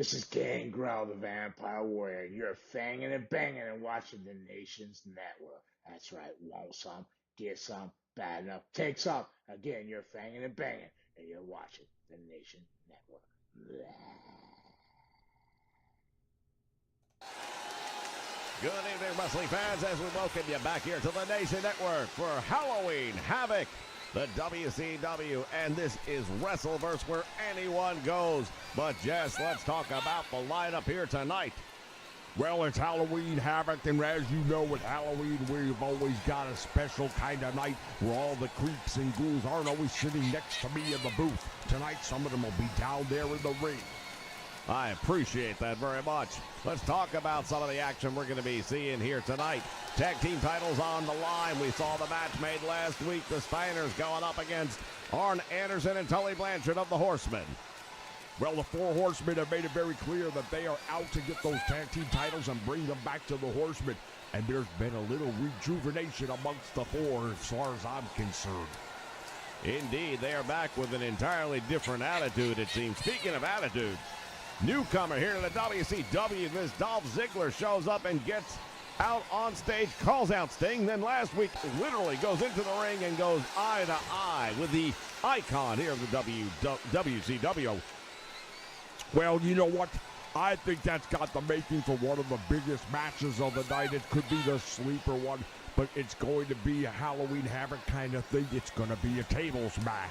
This is Gangrel, the Vampire Warrior. You're fanging and banging and watching the Nation's Network. That's right. Want some? Get some. Bad enough. Take some. Again, you're fanging and banging and you're watching the Nation Network. Good evening, wrestling fans, as we welcome you back here to the Nation Network for Halloween Havoc, the WCW, and this is WrestleVerse, where anyone goes. But Jess, let's talk about the lineup here tonight. Well, it's Halloween Havoc, and as you know, with Halloween, we've always got a special kind of night where all the creeps and ghouls aren't always sitting next to me in the booth. Tonight, some of them will be down there in the ring. I appreciate that very much. Let's talk about some of the action we're going to be seeing here tonight. Tag team titles on the line. We saw the match made last week. The Steiners going up against Arn Anderson and Tully Blanchard of the Horsemen. Well, the Four Horsemen have made it very clear that they are out to get those tag team titles and bring them back to the Horsemen. And there's been a little rejuvenation amongst the four as far as I'm concerned. Indeed, they are back with an entirely different attitude, it seems. Speaking of attitude, newcomer here to the WCW, this Dolph Ziggler shows up and gets out on stage, calls out Sting, then last week literally goes into the ring and goes eye to eye with the icon here of the WCW. Well, you know what? I think that's got the making for one of the biggest matches of the night. It could be the sleeper one, but it's going to be a Halloween Havoc kind of thing. It's going to be a tables match.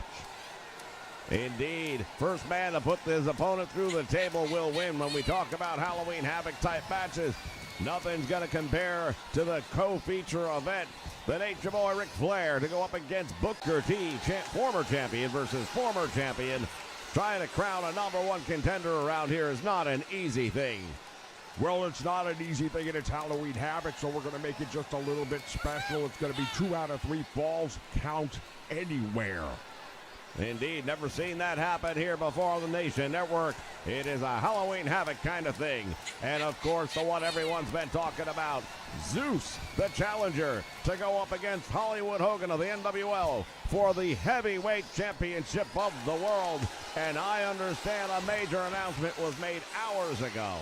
Indeed. First man to put his opponent through the table will win. When we talk about Halloween Havoc type matches, nothing's going to compare to the co-feature event. The Nature Boy Ric Flair to go up against Booker T, former champion versus former champion. Trying to crown a number one contender around here is not an easy thing. Well, it's not an easy thing, and it's Halloween Havoc, so we're going to make it just a little bit special. It's going to be 2 out of 3 falls count anywhere. Indeed, never seen that happen here before on the Nation Network. It is a Halloween Havoc kind of thing. And of course, the one everyone's been talking about, Zeus, the challenger, to go up against Hollywood Hogan of the NWL for the heavyweight championship of the world. And I understand a major announcement was made hours ago.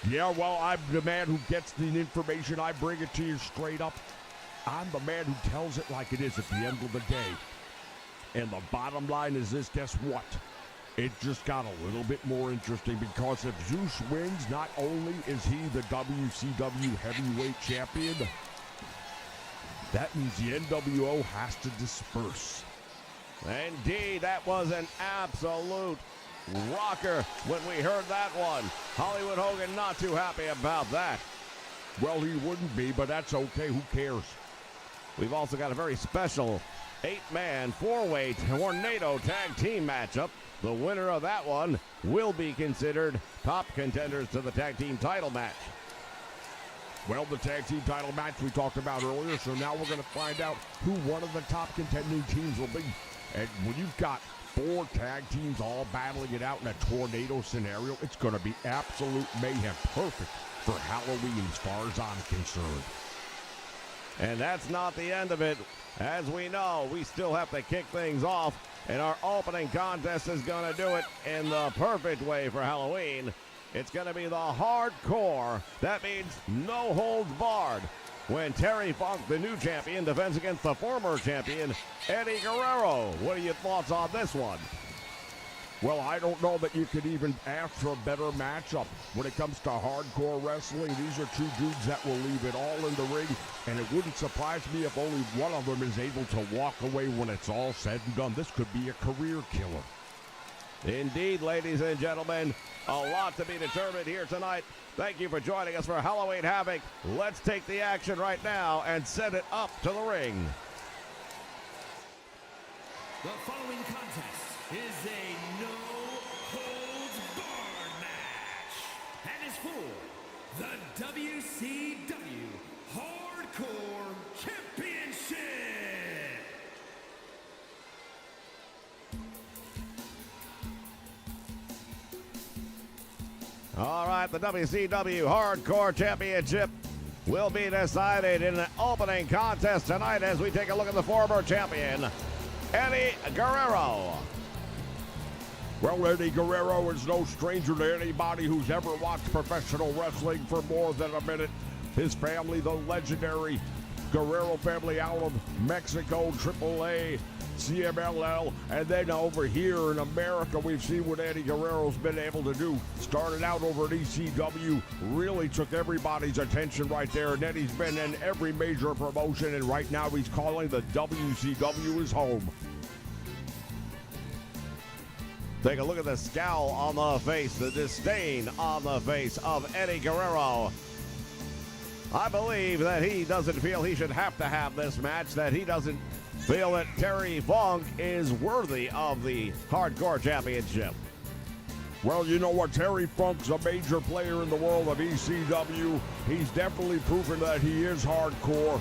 Yeah, well, I'm the man who gets the information. I bring it to you straight up. I'm the man who tells it like it is at the end of the day. And the bottom line is this, guess what? It just got a little bit more interesting because if Zeus wins, not only is he the WCW heavyweight champion, that means the NWO has to disperse. Indeed, that was an absolute rocker when we heard that one. Hollywood Hogan not too happy about that. Well, he wouldn't be, but that's okay. Who cares? We've also got a very special 8-man, 4-way tornado tag team matchup. The winner of that one will be considered top contenders to the tag team title match. Well, the tag team title match we talked about earlier, so now we're going to find out who one of the top contending teams will be. And when you've got 4 tag teams all battling it out in a tornado scenario, it's going to be absolute mayhem. Perfect for Halloween as far as I'm concerned. And that's not the end of it. As we know, we still have to kick things off, and our opening contest is going to do it in the perfect way for Halloween. It's going to be the hardcore. That means no holds barred. When Terry Funk, the new champion, defends against the former champion, Eddie Guerrero. What are your thoughts on this one? Well, I don't know that you could even ask for a better matchup. When it comes to hardcore wrestling, these are 2 dudes that will leave it all in the ring, and it wouldn't surprise me if only one of them is able to walk away when it's all said and done. This could be a career killer. Indeed, ladies and gentlemen, a lot to be determined here tonight. Thank you for joining us for Halloween Havoc. Let's take the action right now and send it up to the ring. The following contest is a no-holds-barred match and is for the WCW Hardcore Championship. All right, the WCW Hardcore Championship will be decided in an opening contest tonight as we take a look at the former champion, Eddie Guerrero. Well, Eddie Guerrero is no stranger to anybody who's ever watched professional wrestling for more than a minute. His family, the legendary Guerrero family out of Mexico, AAA, CMLL, and then over here in America, we've seen what Eddie Guerrero's been able to do. Started out over at ECW, really took everybody's attention right there, and Eddie's been in every major promotion, and right now he's calling the WCW his home. Take a look at the scowl on the face, the disdain on the face of Eddie Guerrero. I believe that he doesn't feel he should have to have this match, that he doesn't feel that Terry Funk is worthy of the Hardcore Championship. Well, you know what? Terry Funk's a major player in the world of ECW. He's definitely proven that he is hardcore.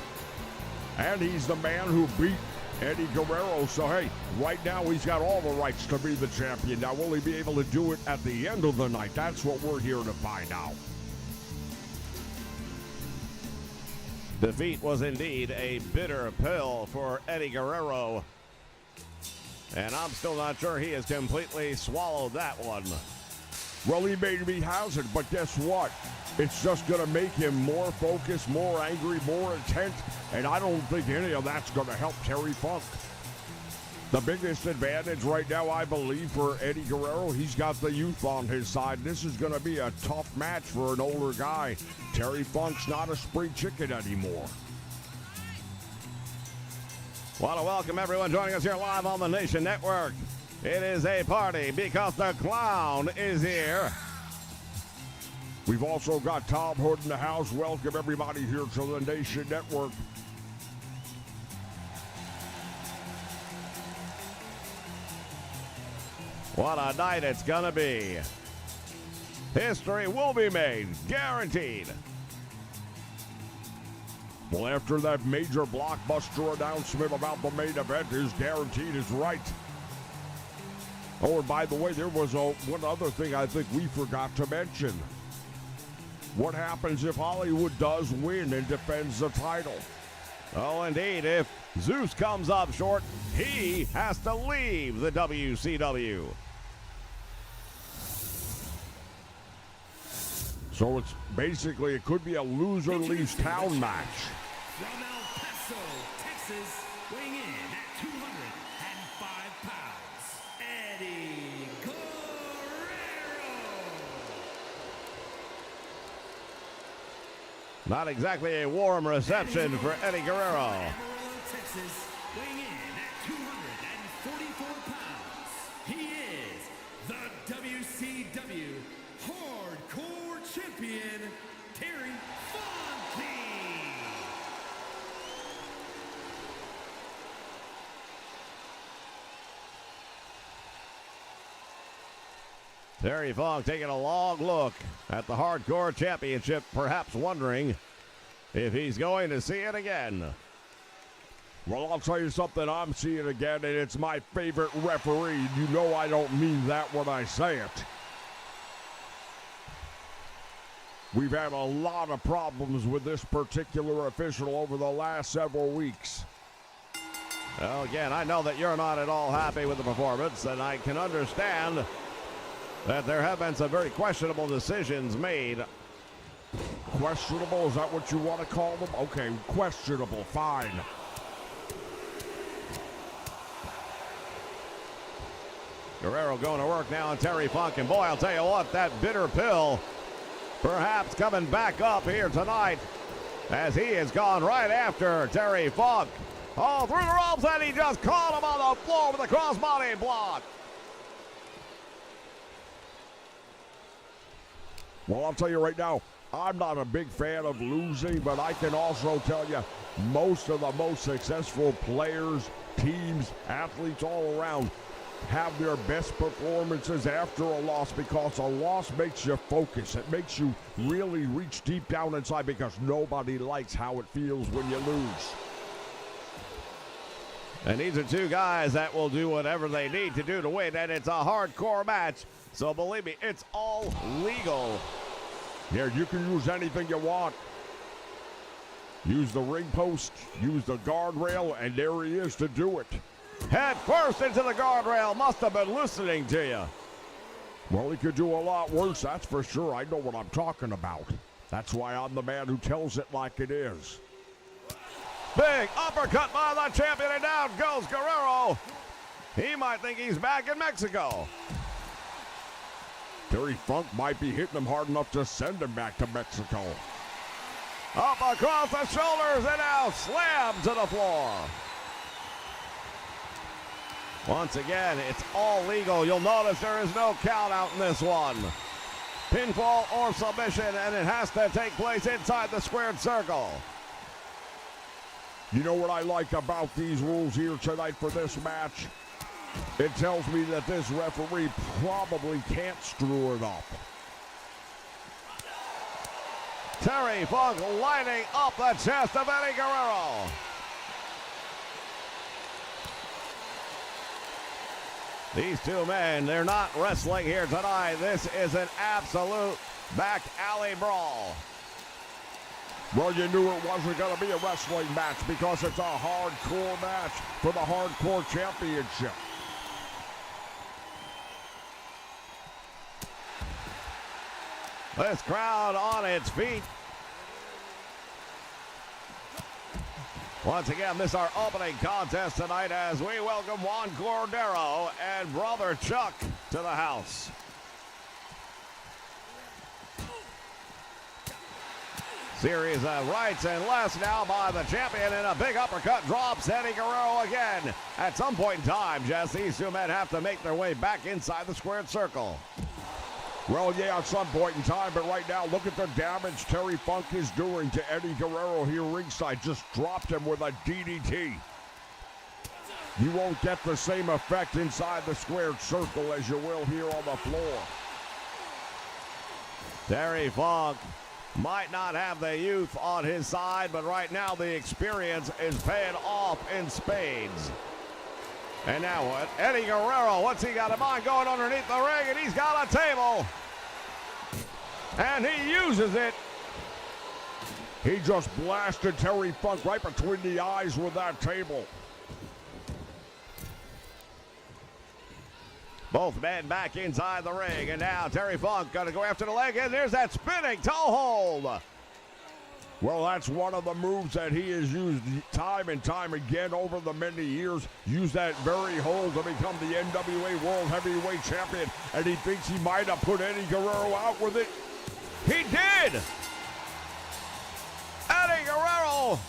And he's the man who beat Eddie Guerrero. So, hey, right now he's got all the rights to be the champion. Now, will he be able to do it at the end of the night? That's what we're here to find out. Defeat was indeed a bitter pill for Eddie Guerrero. And I'm still not sure he has completely swallowed that one. Well, he maybe hasn't, but guess what? It's just going to make him more focused, more angry, more intent, and I don't think any of that's going to help Terry Funk. The biggest advantage right now, I believe, for Eddie Guerrero, he's got the youth on his side. This is going to be a tough match for an older guy. Terry Funk's not a spring chicken anymore. Want to welcome everyone joining us here live on the Nation Network. It is a party because the clown is here. We've also got Tom Hood in the house. Welcome everybody here to the Nation Network. What a night it's gonna be. History will be made, guaranteed. Well, after that major blockbuster announcement about the main event is guaranteed is right. Oh, and by the way, there was one other thing I think we forgot to mention. What happens if Hollywood does win and defends the title? Oh, indeed. If Zeus comes up short, he has to leave the WCW. So it's basically, it could be a loser leaves town match. From El Paso, Texas, weighing in at 205 pounds, Eddie Guerrero. Not exactly a warm reception for Eddie Guerrero. Amarillo, Texas, weighing in at 244 pounds, he is the WCW Hardcore Champion, Terry Funk. Terry Funk taking a long look at the Hardcore Championship, perhaps wondering if he's going to see it again. Well, I'll tell you something, I'm seeing again, and it's my favorite referee. You know I don't mean that when I say it. We've had a lot of problems with this particular official over the last several weeks. Well, again, I know that you're not at all happy with the performance, and I can understand that there have been some very questionable decisions made. Questionable, is that what you want to call them? Okay, questionable, fine. Guerrero going to work now on Terry Funk, and boy, I'll tell you what, that bitter pill perhaps coming back up here tonight as he has gone right after Terry Funk. Oh, through the ropes, and he just caught him on the floor with a crossbody block. Well, I'll tell you right now, I'm not a big fan of losing, but I can also tell you most of the most successful players, teams, athletes all around have their best performances after a loss, because a loss makes you focus. It makes you really reach deep down inside, because nobody likes how it feels when you lose. And these are two guys that will do whatever they need to do to win, and it's a hardcore match. So believe me, it's all legal. Yeah, you can use anything you want. Use the ring post, use the guardrail, and there he is to do it. Head first into the guardrail. Must have been listening to you. Well, he could do a lot worse, that's for sure. I know what I'm talking about. That's why I'm the man who tells it like it is. Big uppercut by the champion, and down goes Guerrero. He might think he's back in Mexico. Terry Funk might be hitting him hard enough to send him back to Mexico. Up across the shoulders and now slammed to the floor. Once again, it's all legal. You'll notice there is no count out in this one. Pinfall or submission, and it has to take place inside the squared circle. You know what I like about these rules here tonight for this match? It tells me that this referee probably can't screw it up. Terry Funk lining up the chest of Eddie Guerrero. These two men, they're not wrestling here tonight. This is an absolute back alley brawl. Well, you knew it wasn't going to be a wrestling match because it's a hardcore match for the Hardcore Championship. This crowd on its feet. Once again, this is our opening contest tonight as we welcome Juan Guerrero and Brother Chuck to the house. Series of rights and lefts now by the champion, and a big uppercut drops Eddie Guerrero again. At some point in time, Jess, these two men have to make their way back inside the squared circle. Well, yeah, at some point in time, but right now, look at the damage Terry Funk is doing to Eddie Guerrero here ringside. Just dropped him with a DDT. You won't get the same effect inside the squared circle as you will here on the floor. Terry Funk might not have the youth on his side, but right now the experience is paying off in spades. And now what? Eddie Guerrero, what's he got in mind? Going underneath the ring, and he's got a table. And he uses it. He just blasted Terry Funk right between the eyes with that table. Both men back inside the ring, and now Terry Funk gonna go after the leg, and there's that spinning toe hold. Well, that's one of the moves that he has used time and time again over the many years. Used that very hold to become the NWA World Heavyweight Champion, and he thinks he might have put Eddie Guerrero out with it. He did! Eddie Guerrero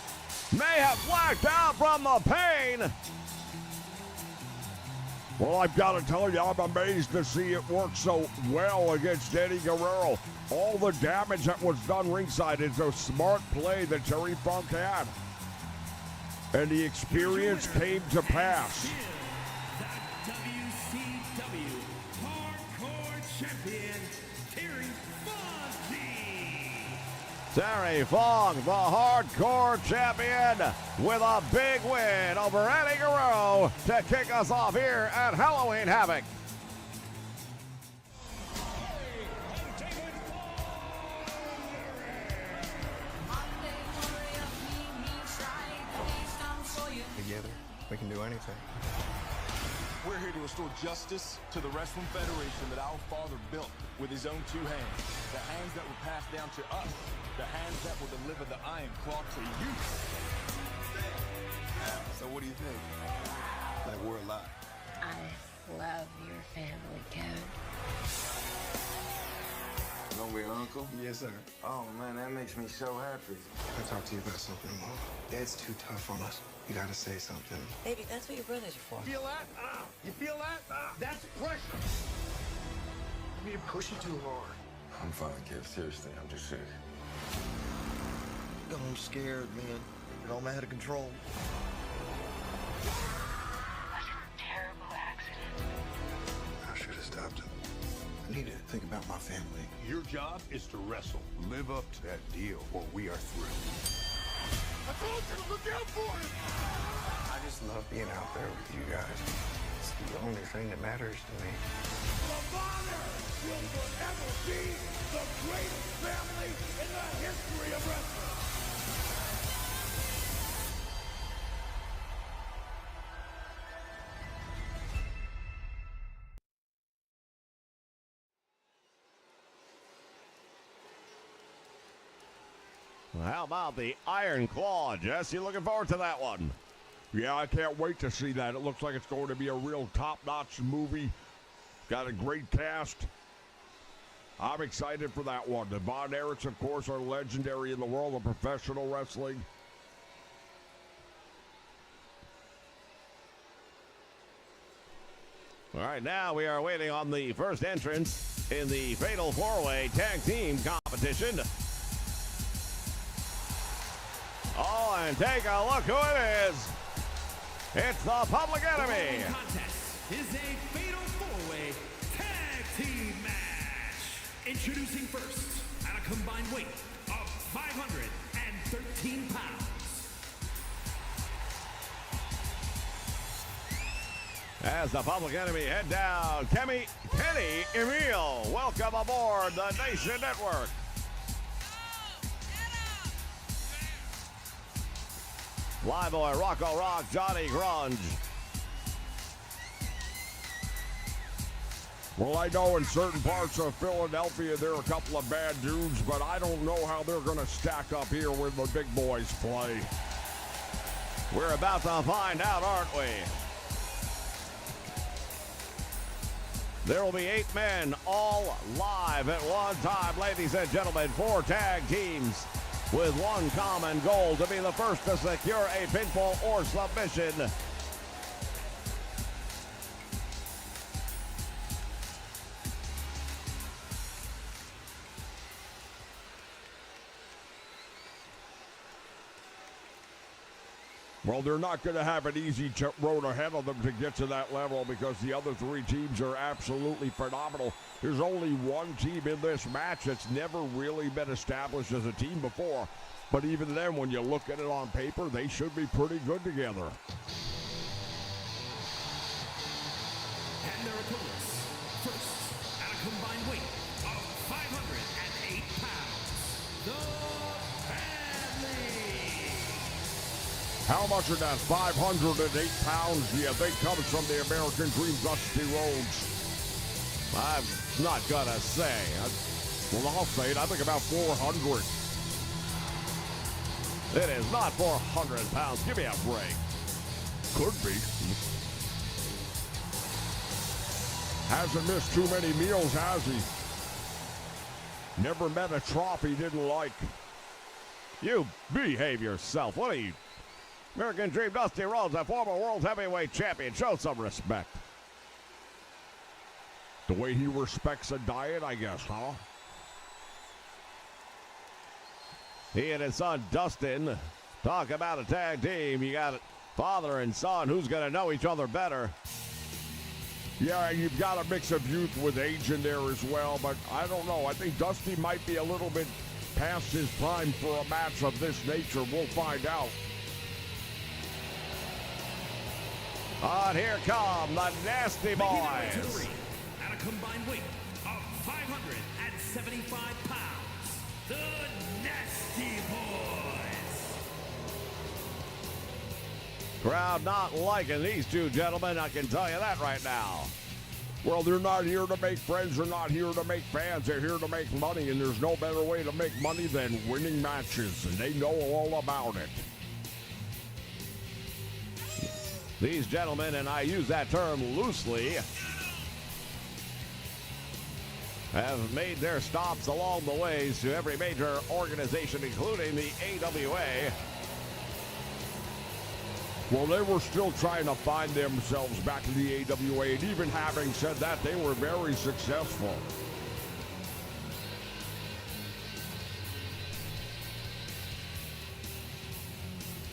may have blacked out from the pain. Well, I've got to tell you, I'm amazed to see it work so well against Eddie Guerrero. All the damage that was done ringside is a smart play that Terry Funk had. And the experience came to pass. The WCW Hardcore Champion, Terry Funk. Terry Funk, the Hardcore Champion, with a big win over Eddie Guerrero to kick us off here at Halloween Havoc. Together, we can do anything. We're here to restore justice to the Wrestling Federation that our father built with his own two hands. The hands that were passed down to us. The hands that will deliver the Iron Claw to you. So what do you think? Like we're alive. I love your family, Kevin. Don't we, Uncle? Yes, sir. Oh, man, that makes me so happy. Can I talk to you about something, Mom? Dad's too tough on us. You gotta say something. Baby, that's what your brothers are for. Feel that? You feel that? That's pressure. You're pushing too hard. I'm fine, Kev. Seriously, I'm just sick. I'm scared, man. It all out of control. That's a terrible accident. I should have stopped him. I need to think about my family. Your job is to wrestle. Live up to that deal or we are through. I told you to look out for him! I just love being out there with you guys. It's the only thing that matters to me. The Bonner will forever be the greatest family in the history of wrestling. How about the Iron Claw, Jess? You looking forward to that one? Yeah, I can't wait to see that. It looks like it's going to be a real top-notch movie. Got a great cast. I'm excited for that one. The Von Erichs, of course, are legendary in the world of professional wrestling. All right, now we are waiting on the first entrance in the Fatal 4-Way Tag Team Competition. Oh, and take a look who it is. It's the Public Enemy. The contest is a Fatal 4-Way Tag Team match. Introducing first, at a combined weight of 513 pounds. As the Public Enemy head down, Kenny Emile, welcome aboard the Nation Network. Flyboy, Rocco Rock, Johnny Grunge. Well, I know in certain parts of Philadelphia there are a couple of bad dudes, but I don't know how they're going to stack up here where the big boys play. We're about to find out, aren't we? There will be 8 men all live at one time, ladies and gentlemen, 4 tag teams with one common goal: to be the first to secure a pinfall or submission. Well, they're not going to have an easy road ahead of them to get to that level because the other 3 teams are absolutely phenomenal. There's only one team in this match that's never really been established as a team before. But even then, when you look at it on paper, they should be pretty good together. And their opponents, first, at a combined weight of 508 pounds, the How much of that 508 pounds do you think comes from the American Dream, Dusty Rhodes? I'm not gonna say. Well, I'll say it. I think about 400. It is not 400 pounds. Give me a break. Could be. Hasn't missed too many meals, has he? Never met a trop he didn't like. You behave yourself. What are you? American Dream Dusty Rhodes, a former world heavyweight champion. Show some respect. The way he respects a diet, I guess, huh? He and his son Dustin talk about a tag team. You got father and son. Who's going to know each other better? Yeah, and you've got a mix of youth with age in there as well, but I don't know. I think Dusty might be a little bit past his prime for a match of this nature. We'll find out. And here come the Nasty Boys. At a combined weight of 575 pounds, the Nasty Boys. Crowd not liking these two gentlemen, I can tell you that right now. Well, they're not here to make friends. They're not here to make fans. They're here to make money, and there's no better way to make money than winning matches, and they know all about it. These gentlemen, and I use that term loosely, have made their stops along the ways to every major organization, including the AWA. Well, they were still trying to find themselves back in the AWA, and even having said that, they were very successful.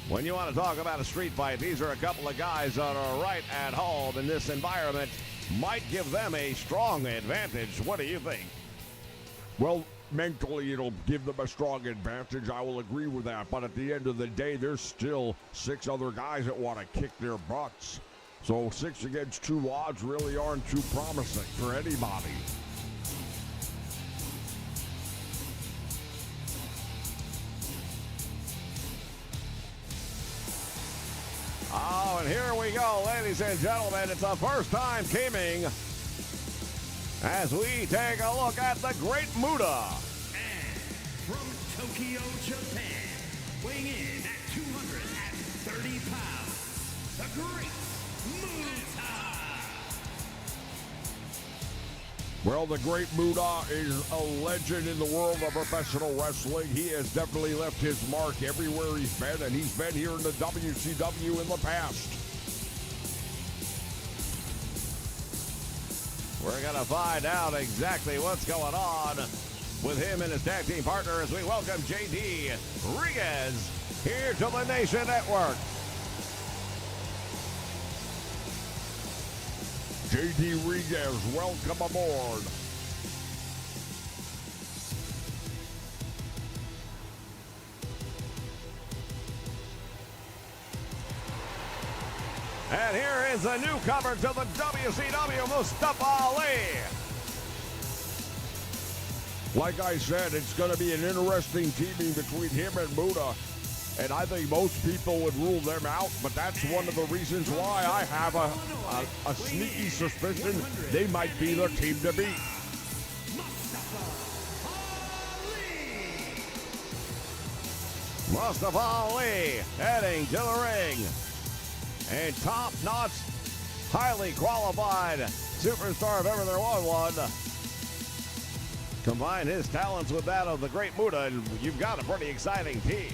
When you want to talk about a street fight, these are a couple of guys that are right at home in this environment. Might give them a strong advantage. What do you think? Well, mentally, it'll give them a strong advantage. I will agree with that. But at the end of the day, there's still 6 other guys that want to kick their butts. So 6 against 2 odds really aren't too promising for anybody. Oh, and here we go, ladies and gentlemen. It's the first time teaming as we take a look at the Great Muta. And from Tokyo, Japan, weighing in at 230 pounds, the Great Muta. Well, the Great Muta is a legend in the world of professional wrestling. He has definitely left his mark everywhere he's been, and he's been here in the WCW in the past. We're going to find out exactly what's going on with him and his tag team partner as we welcome JD Riguez here to the Nation Network. JD Riguez, welcome aboard. And here is a newcomer to the WCW, Mustafa Ali. Like I said, it's going to be an interesting teaming between him and Muta. And I think most people would rule them out, but that's one of the reasons why I have a sneaky suspicion they might be the team to beat. Mustafa Ali heading to the ring. A top-notch, highly qualified superstar if ever there was one. Combine his talents with that of the Great Muta, and you've got a pretty exciting team.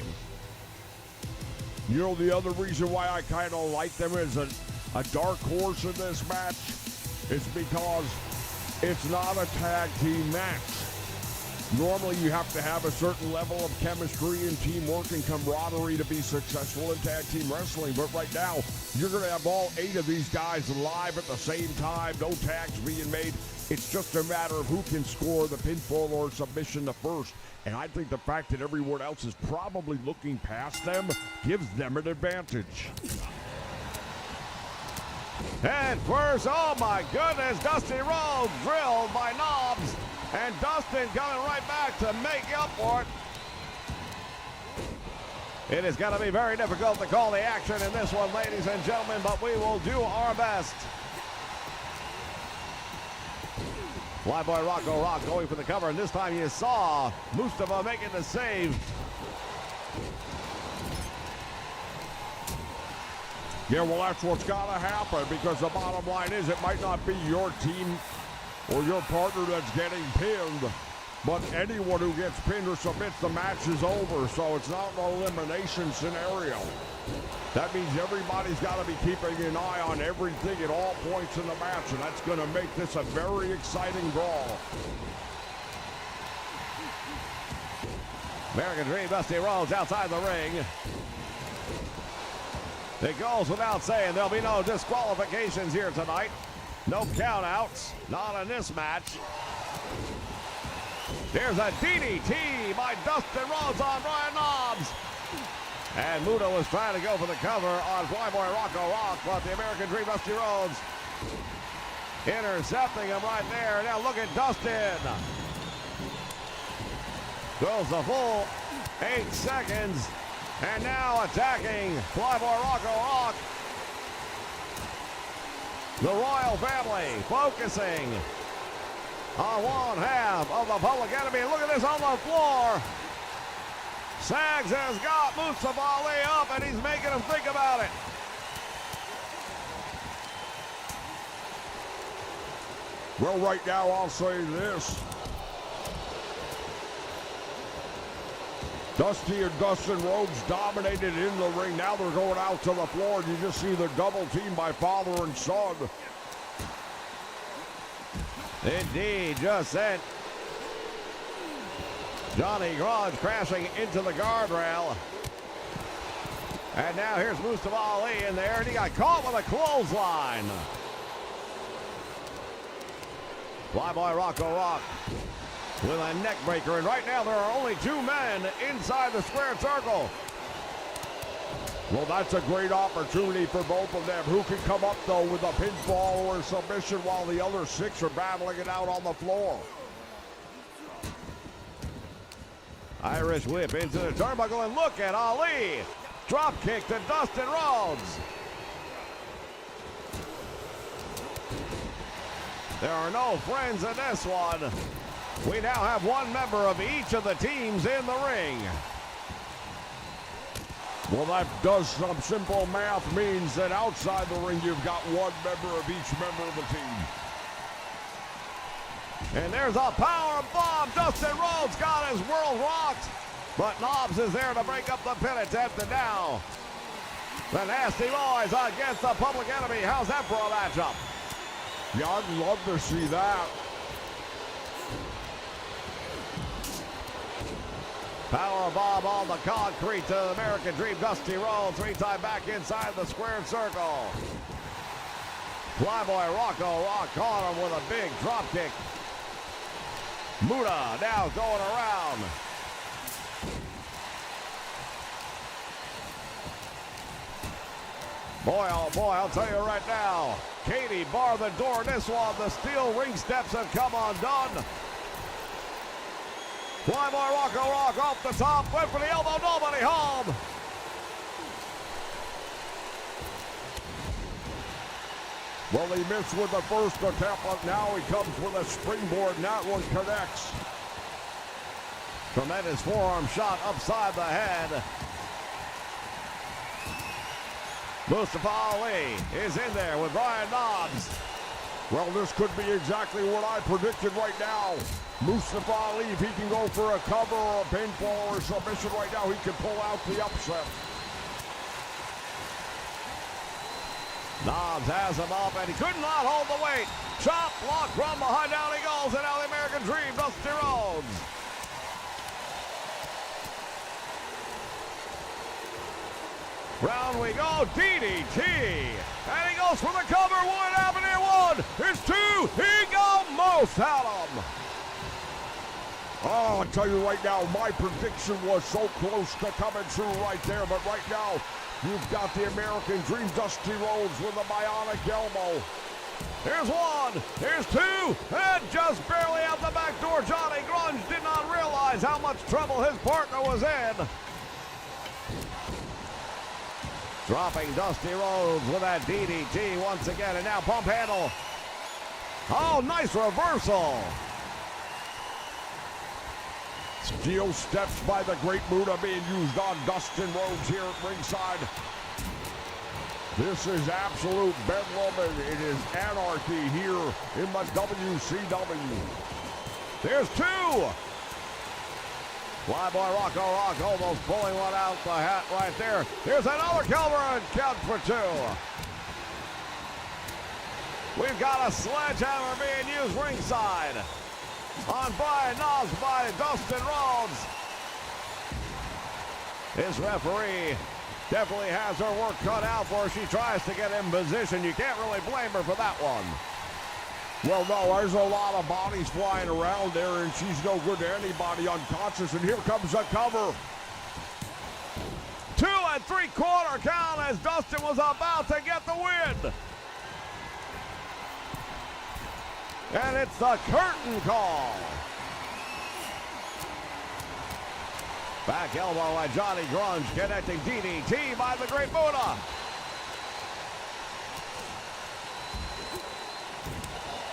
You know, the other reason why I kind of like them as a dark horse in this match is because it's not a tag team match. Normally, you have to have a certain level of chemistry and teamwork and camaraderie to be successful in tag team wrestling. But right now, you're going to have all 8 of these guys live at the same time, no tags being made. It's just a matter of who can score the pinfall or submission the first. And I think the fact that everyone else is probably looking past them gives them an advantage. And first, oh my goodness, Dusty Rhodes drilled by Knobs. And Dustin coming right back to make up for it. It is going to be very difficult to call the action in this one, ladies and gentlemen, but we will do our best. Flyboy Rocco Rock going for the cover, and this time you saw Mustafa making the save. Yeah, well, that's what's got to happen, because the bottom line is it might not be your team or your partner that's getting pinned, but anyone who gets pinned or submits, the match is over, so it's not an elimination scenario. That means everybody's got to be keeping an eye on everything at all points in the match, and that's going to make this a very exciting brawl. American Dream, Dusty Rhodes outside the ring. It goes without saying there'll be no disqualifications here tonight. No countouts, not in this match. There's a DDT by Dustin Rhodes on Brian Knobs. And Muta was trying to go for the cover on Flyboy Rocco Rock, but the American Dream, Dusty Rhodes, intercepting him right there. Now look at Dustin. Goes the full 8 seconds. And now attacking Flyboy Rocco Rock. The Royal Family focusing on one half of the Public Enemy. Look at this on the floor. Sags has got Mustafa Ali up, and he's making him think about it. Well, right now, I'll say this. Dusty and Dustin Rhodes dominated in the ring. Now they're going out to the floor, and you just see the double team by father and son. Indeed, just sent Johnny Grudge crashing into the guardrail. And now here's Mustafa Ali in there, and he got caught with a clothesline. Flyboy Rocco Rock with a neck breaker, and right now there are only 2 men inside the square circle. Well, that's a great opportunity for both of them. Who can come up, though, with a pinfall or a submission while the other 6 are battling it out on the floor? Irish whip into the turnbuckle, and look at Ali. Drop kick to Dustin Rhodes. There are no friends in this one. We now have one member of each of the teams in the ring. Well, that does some simple math, means that outside the ring you've got one member of each member of the team. And there's a power bomb. Dustin Rhodes got his world rocked. But Knobbs is there to break up the pin attempt, and now the Nasty Boys against the Public Enemy. How's that for a matchup? Yeah, I'd love to see that. Power bomb on the concrete to the American Dream. Dusty Rhodes, three-time back inside the squared circle. Flyboy Rocco Rock on him with a big drop kick. Muta now going around. Boy, oh boy, I'll tell you right now, Katie barred the door in this one. The steel ring steps have come undone. Flyboy Rocco Rock off the top, went for the elbow, nobody home. Well, he missed with the first attempt, but now he comes with a springboard, and that one connects. Tremendous forearm shot upside the head. Mustafa Ali is in there with Brian Knobbs. Well, this could be exactly what I predicted right now. Mustafa Ali, if he can go for a cover or a pinfall or a submission right now, he can pull out the upset. Knobbs has him up, and he could not hold the weight. Chop block from behind, down he goes, and now the American Dream, Dusty Rhodes. Round we go, DDT. And he goes for the cover. What happened here? One. Here's two. He almost had him. Oh, I'll tell you right now, my prediction was so close to coming true right there. But right now, you've got the American Dream, Dusty Rhodes, with a bionic elbow. Here's one. Here's two. And just barely out the back door, Johnny Grunge did not realize how much trouble his partner was in. Dropping Dusty Rhodes with that DDT once again, and now pump handle. Oh, nice reversal. Steel steps by the Great Muta being used on Dustin Rhodes here at ringside. This is absolute bedlam, and it is anarchy here in the WCW. There's two. Flyboy Rocco Rock almost pulling one out the hat right there. Here's another cover and count for two. We've got a sledgehammer being used ringside on Brian Knobbs by Dustin Rhodes. His referee definitely has her work cut out for her. She tries to get in position. You can't really blame her for that one. Well, no, there's a lot of bodies flying around there, and she's no good to anybody unconscious. And here comes a cover. 2 3/4 count as Dustin was about to get the win. And it's the curtain call. Back elbow by Johnny Grunge, connecting DDT by the Great Muta.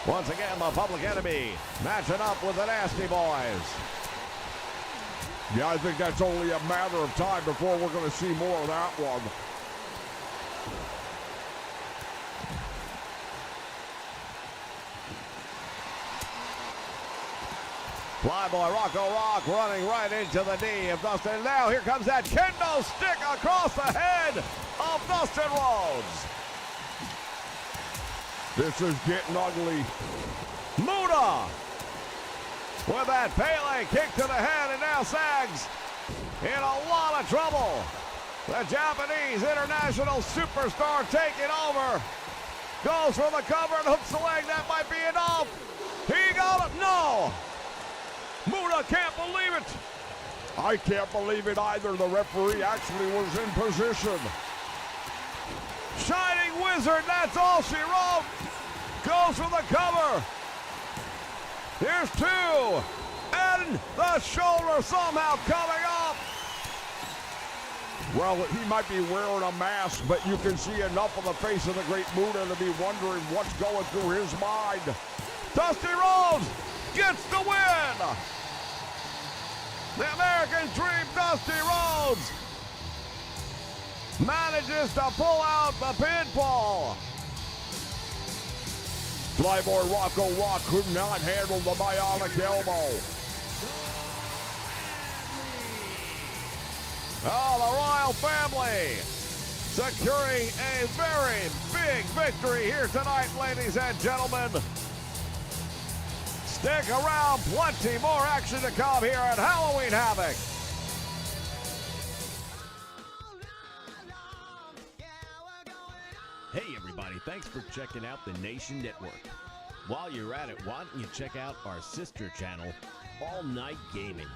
Once again, the Public Enemy matching up with the Nasty Boys. Yeah, I think that's only a matter of time before we're going to see more of that one. Flyboy Rocco Rock running right into the knee of Dustin. Now here comes that kendo stick across the head of Dustin Rhodes. This is getting ugly. Muta with that Pele kick to the head, and now Sags in a lot of trouble. The Japanese international superstar taking over. Goes for the cover and hooks the leg. That might be enough. He got it. No. Muta can't believe it. I can't believe it either. The referee actually was in position. Shining Wizard, that's all she wrote. Goes for the cover. Here's two. And the shoulder somehow coming up. Well, he might be wearing a mask, but you can see enough of the face of the Great Muta to be wondering what's going through his mind. Dusty Rhodes gets the win. The American Dream, Dusty Rhodes, manages to pull out the pinfall. Flyboy Rocco Rock could not handle the bionic elbow. Oh, the Royal Family securing a very big victory here tonight, ladies and gentlemen. Stick around, plenty more action to come here at Halloween Havoc. Hey everybody, thanks for checking out the Nation Network. While you're at it, why don't you check out our sister channel, All Night Gaming.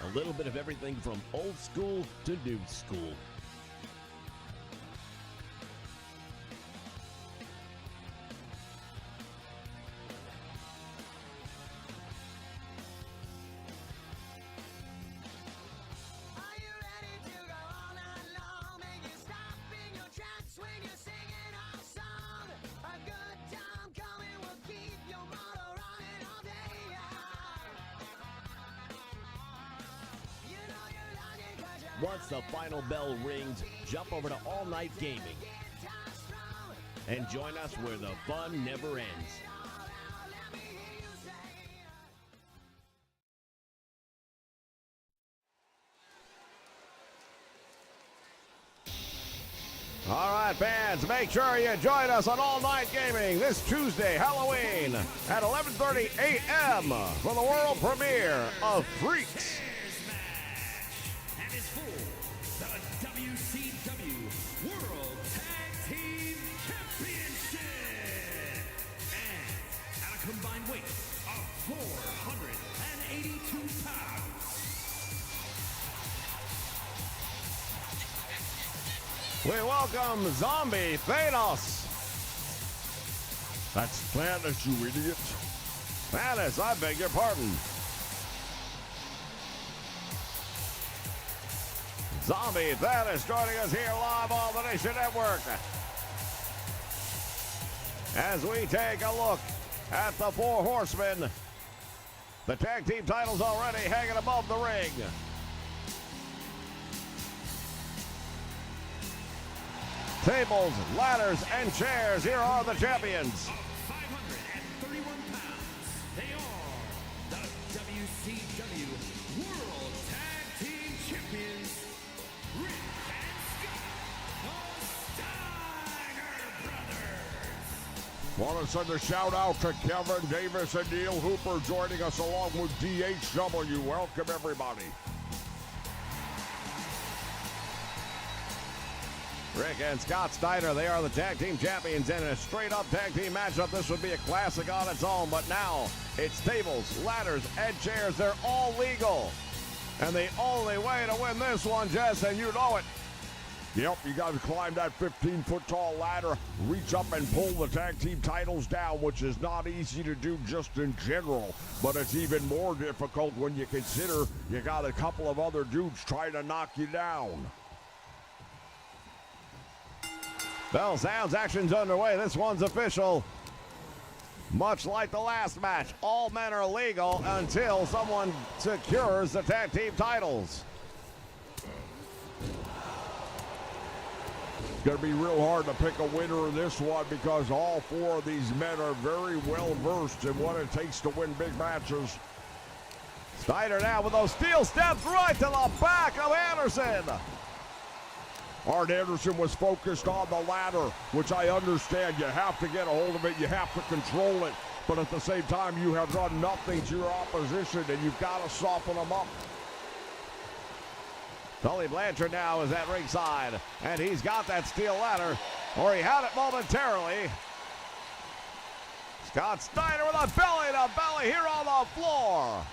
A little bit of everything from old school to new school. Once the final bell rings, jump over to All Night Gaming and join us where the fun never ends. All right, fans, make sure you join us on All Night Gaming this Tuesday, Halloween, at 11:30 a.m. for the world premiere of Freaks. And it's for the WCW World Tag Team Championship. And at a combined weight of 482 pounds. We welcome Zombie Thanos. That's Steiners, you idiot. Thanos, I beg your pardon. Zombie Thanos joining us here live on the Nation Network. As we take a look at the Four Horsemen, the tag team titles already hanging above the ring. Tables, ladders, and chairs. Here are the champions. 531 pounds. They are the WCW World Tag Team Champions, Rick and Scott, the Steiner Brothers. Want to send a shout out to Kevin Davis and Neil Hooper joining us along with DHW. Welcome, everybody. Rick and Scott Steiner, they are the tag team champions in a straight-up tag team matchup. This would be a classic on its own, but now it's tables, ladders, and chairs. They're all legal. And the only way to win this one, Jess, and you know it. Yep, you got to climb that 15-foot tall ladder, reach up and pull the tag team titles down, which is not easy to do just in general, but it's even more difficult when you consider you got a couple of other dudes trying to knock you down. Bell sounds, action's underway. This one's official. Much like the last match, all men are legal until someone secures the tag team titles. It's going to be real hard to pick a winner in this one because all four of these men are very well versed in what it takes to win big matches. Steiner now with those steel steps right to the back of Anderson. Arn Anderson was focused on the ladder, which I understand. You have to get a hold of it. You have to control it. But at the same time, you have done nothing to your opposition, and you've got to soften them up. Tully Blanchard now is at ringside, and he's got that steel ladder, or he had it momentarily. Scott Steiner with a belly-to-belly here on the floor.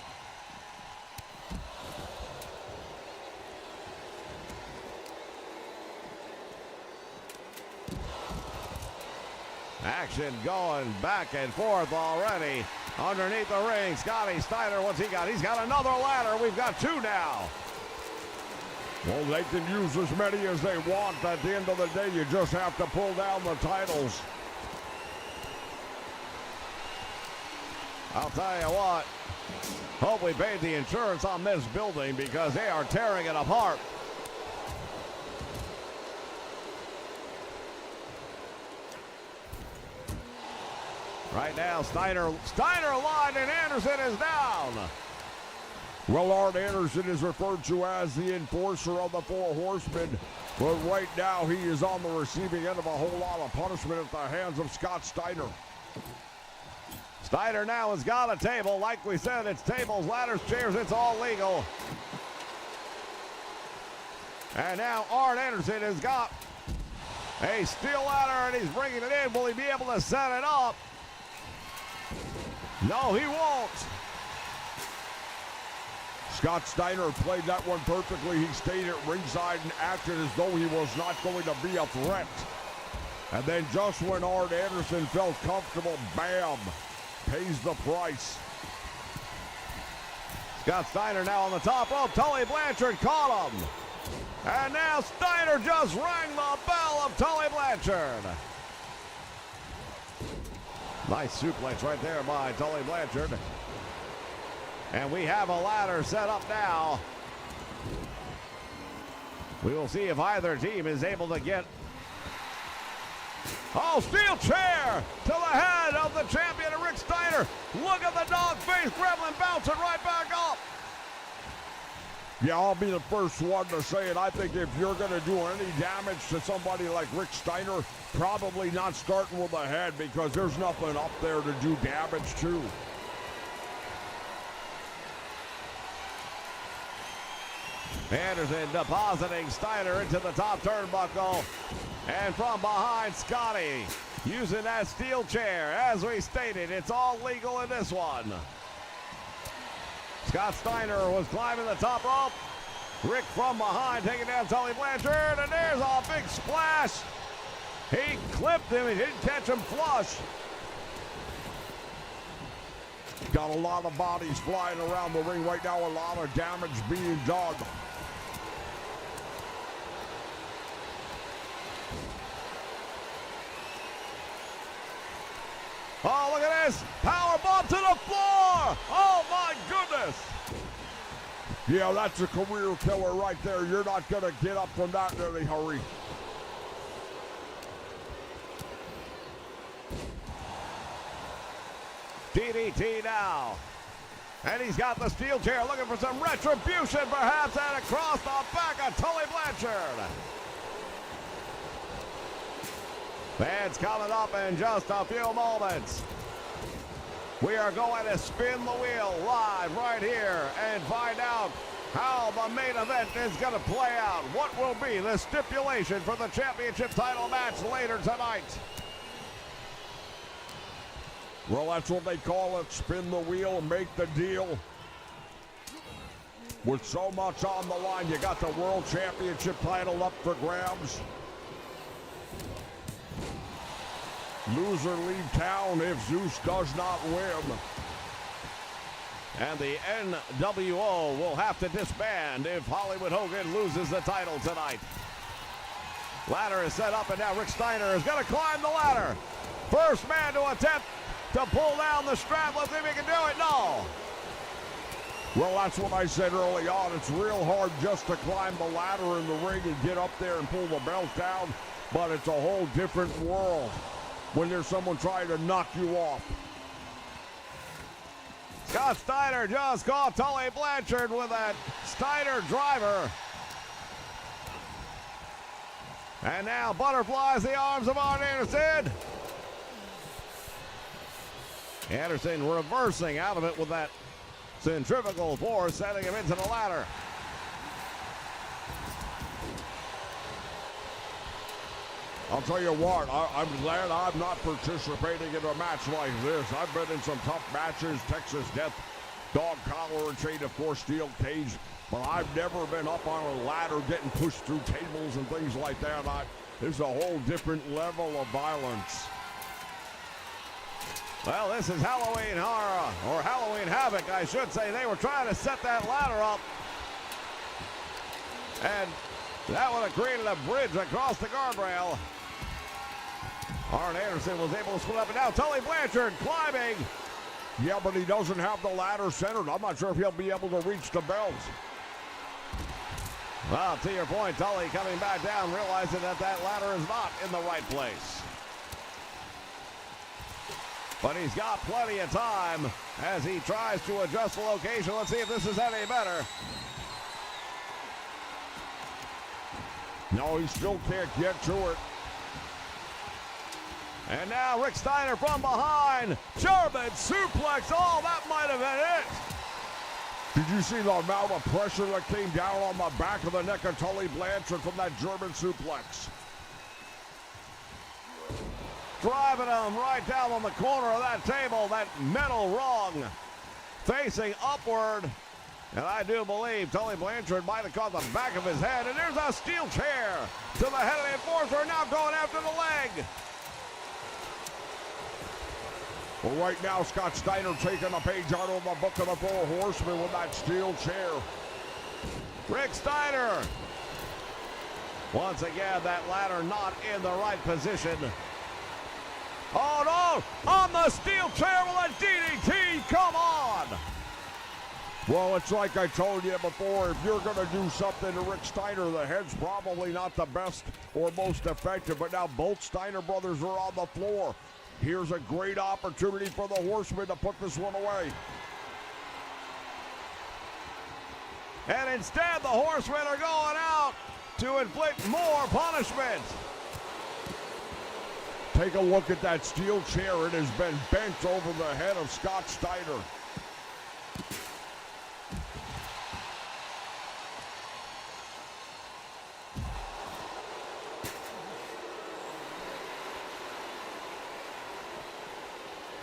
Action going back and forth already. Underneath the ring, Scotty Steiner, what's he got? He's got another ladder. We've got two now. Well, they can use as many as they want. At the end of the day, you just have to pull down the titles. I'll tell you what. Hope we paid the insurance on this building because they are tearing it apart. Right now, Steiner line and Anderson is down. Well, Arn Anderson is referred to as the enforcer of the Four Horsemen, but right now he is on the receiving end of a whole lot of punishment at the hands of Scott Steiner. Steiner now has got a table. Like we said, it's tables, ladders, chairs, it's all legal. And now Arn Anderson has got a steel ladder and he's bringing it in. Will he be able to set it up? No, he won't. Scott Steiner played that one perfectly. He stayed at ringside and acted as though he was not going to be a threat. And then just when Arn Anderson felt comfortable, bam, pays the price. Scott Steiner now on the top rope. Tully Blanchard caught him. And now Steiner just rang the bell of Tully Blanchard. Nice suplex right there by Tully Blanchard. And we have a ladder set up now. We will see if either team is able to get... Oh, steel chair to the head of the champion, Ric Steiner. Look at the dog face gremlin bouncing right back up. Yeah, I'll be the first one to say it. I think if you're going to do any damage to somebody like Ric Steiner, probably not starting with the head because there's nothing up there to do damage to. Anderson depositing Steiner into the top turnbuckle. And from behind, Scotty using that steel chair. As we stated, it's all legal in this one. Scott Steiner was climbing the top rope. Rick from behind taking down Tully Blanchard. And there's a big splash. He clipped him. He didn't catch him flush. Got a lot of bodies flying around the ring right now. A lot of damage being done. Oh, look at this. Power bomb to the floor. Oh, my goodness. Yeah, that's a career killer right there. You're not going to get up from that in any hurry. DDT now. And he's got the steel chair looking for some retribution perhaps, and across the back of Tully Blanchard. Fans coming up in just a few moments. We are going to spin the wheel live right here and find out how the main event is going to play out. What will be the stipulation for the championship title match later tonight? Well, that's what they call it, spin the wheel and make the deal. With so much on the line, you got the World Championship title up for grabs. Loser leave town if Zeus does not win. And the NWO will have to disband if Hollywood Hogan loses the title tonight. Ladder is set up, and now Ric Steiner is going to climb the ladder. First man to attempt to pull down the strap. Let's see if he can do it. No. Well, that's what I said early on. It's real hard just to climb the ladder in the ring and get up there and pull the belt down, but it's a whole different world when there's someone trying to knock you off. Scott Steiner just caught Tully Blanchard with that Steiner driver. And now butterflies the arms of Arn Anderson. Anderson reversing out of it with that centrifugal force, sending him into the ladder. I'll tell you what, I'm glad I'm not participating in a match like this. I've been in some tough matches, Texas Death, dog collar and chain, of course, steel cage, but I've never been up on a ladder getting pushed through tables and things like that. There's a whole different level of violence. Well, this is Halloween Horror, or Halloween Havoc, I should say. They were trying to set that ladder up, and that would have created a bridge across the guardrail. Arn Anderson was able to split up, and now Tully Blanchard climbing Yeah, but he doesn't have the ladder centered. I'm not sure if he'll be able to reach the bells. Well, to your point, Tully coming back down, realizing that ladder is not in the right place. But he's got plenty of time as he tries to adjust the location. Let's see if this is any better. No, he still can't get to it. And now Rick Steiner from behind. German suplex. Oh, that might have been it. Did you see the amount of pressure that came down on the back of the neck of Tully Blanchard from that German suplex? Driving him right down on the corner of that table, that metal rung, facing upward. And I do believe Tully Blanchard might have caught the back of his head. And there's a steel chair to the head of the enforcer, now going after the leg. Well, right now, Scott Steiner taking a page out of the book of the Four Horsemen with that steel chair. Rick Steiner. Once again, that ladder not in the right position. Oh, no! On the steel chair with a DDT! Come on! Well, it's like I told you before, if you're going to do something to Rick Steiner, the head's probably not the best or most effective, but now both Steiner brothers are on the floor. Here's a great opportunity for the Horsemen to put this one away. And instead, the Horsemen are going out to inflict more punishment. Take a look at that steel chair. It has been bent over the head of Scott Steiner.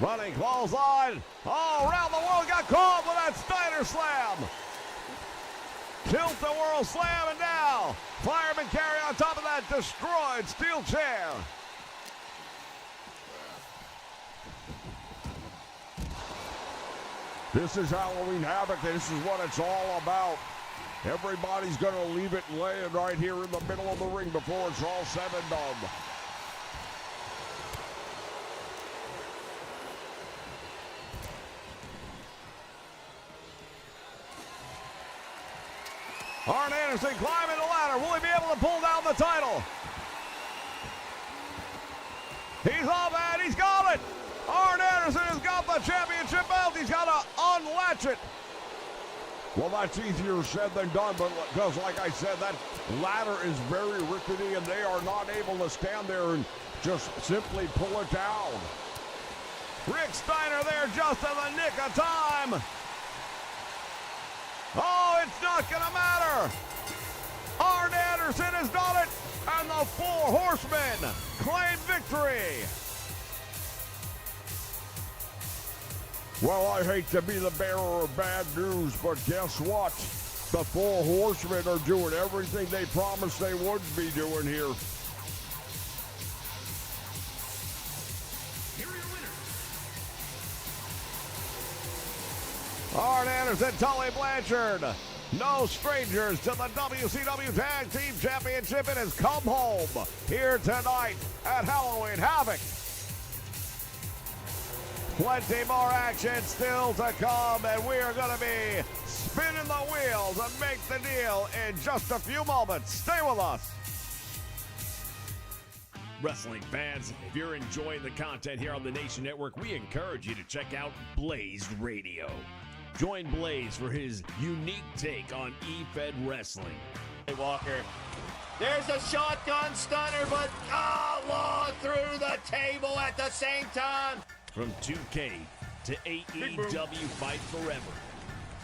Running clothesline. All around the world got caught with that Steiner slam. Tilt-a-whirl slam, and now fireman carry on top of that destroyed steel chair. This is Halloween Havoc. This is what it's all about. Everybody's going to leave it laying right here in the middle of the ring before it's all said and done. Arn Anderson climbing the ladder. Will he be able to pull down the title? He's up and he's got it. Arn Anderson has got the championship belt. He's got to unlatch it. Well, that's easier said than done, but because, like I said, that ladder is very rickety, and they are not able to stand there and just simply pull it down. Rick Steiner there just in the nick of time. Oh, it's not going to matter. Arn Anderson has done it, and the Four Horsemen claim victory. Well, I hate to be the bearer of bad news, but guess what? The Four Horsemen are doing everything they promised they would be doing here. Here are your winners. Arn Anderson, Tully Blanchard. No strangers to the WCW Tag Team Championship. It has come home here tonight at Halloween Havoc. Plenty more action still to come, and we are going to be spinning the wheels and make the deal in just a few moments. Stay with us. Wrestling fans, if you're enjoying the content here on the Nation Network, we encourage you to check out Blazed Radio. Join Blaze for his unique take on E-Fed Wrestling. Hey, Walker. There's a shotgun stunner, but law through the table at the same time. From 2K to AEW Fight Forever,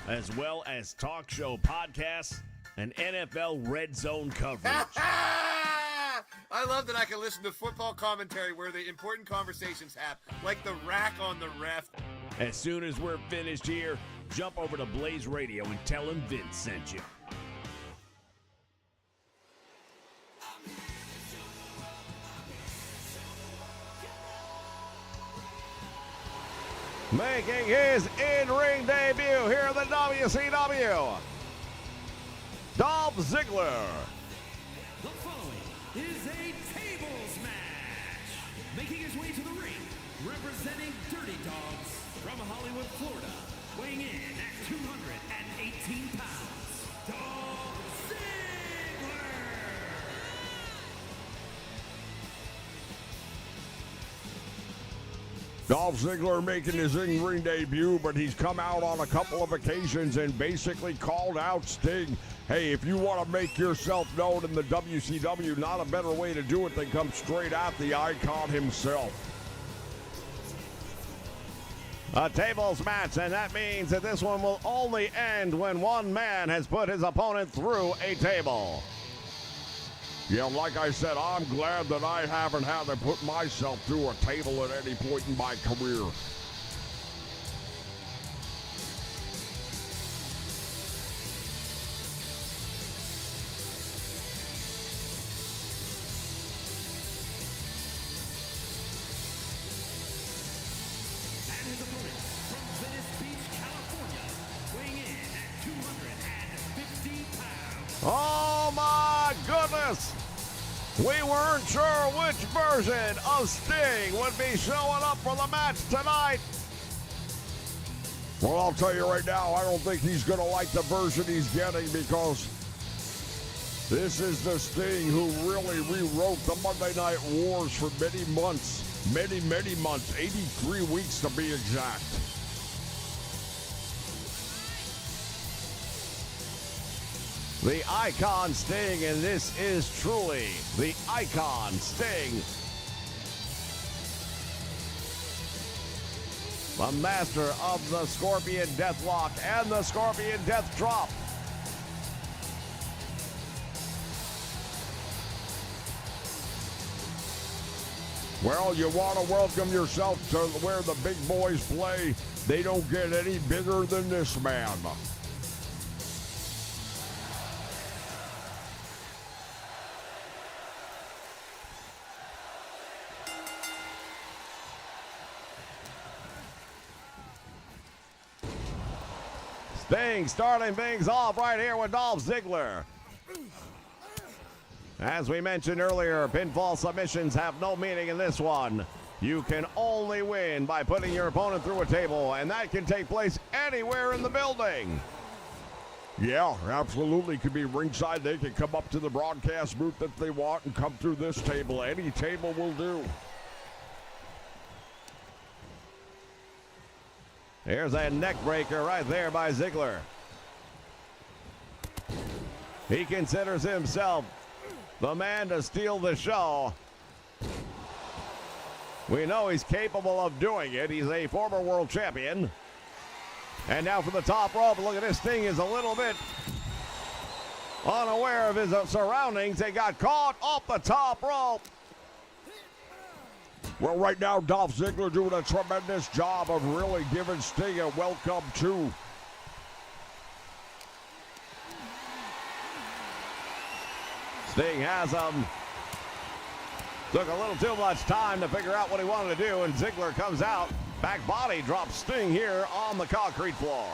as well as talk show podcasts and NFL Red Zone coverage. I love that I can listen to football commentary where the important conversations happen, like the rack on the ref. As soon as we're finished here, jump over to Blaze Radio and tell him Vince sent you. Making his in-ring debut here in the WCW, Dolph Ziggler. The following is a tables match. Making his way to the ring, representing Dirty Dogs from Hollywood, Florida, weighing in at 218 pounds, Dolph Ziggler. Dolph Ziggler making his in-ring debut, but he's come out on a couple of occasions and basically called out Sting. Hey, if you want to make yourself known in the WCW, not a better way to do it than come straight at the icon himself. A tables match, and that means that this one will only end when one man has put his opponent through a table. Yeah, like I said, I'm glad that I haven't had to put myself through a table at any point in my career. And his opponent from Venice Beach, California, weighing in at 250 pounds. Oh my goodness! We weren't sure which version of Sting would be showing up for the match tonight. Well, I'll tell you right now, I don't think he's going to like the version he's getting, because this is the Sting who really rewrote the Monday Night Wars for many months. Many, many months. 83 weeks to be exact. The Icon Sting, and this is truly the Icon Sting. The master of the Scorpion Deathlock and the Scorpion Death Drop. Well, you want to welcome yourself to where the big boys play. They don't get any bigger than this man. Sting starting things off right here with Dolph Ziggler. As we mentioned earlier, pinfall submissions have no meaning in this one. You can only win by putting your opponent through a table, and that can take place anywhere in the building. Yeah, absolutely. Could be ringside. They can come up to the broadcast booth if they want and come through this table. Any table will do. Here's a neck breaker right there by Ziggler. He considers himself the man to steal the show. We know he's capable of doing it. He's a former world champion. And now for the top rope. Look at this. Sting is a little bit unaware of his surroundings. They got caught off the top rope. Well, right now, Dolph Ziggler doing a tremendous job of really giving Sting a welcome to. Sting has him. Took a little too much time to figure out what he wanted to do, and Ziggler comes out. Back body drops Sting here on the concrete floor.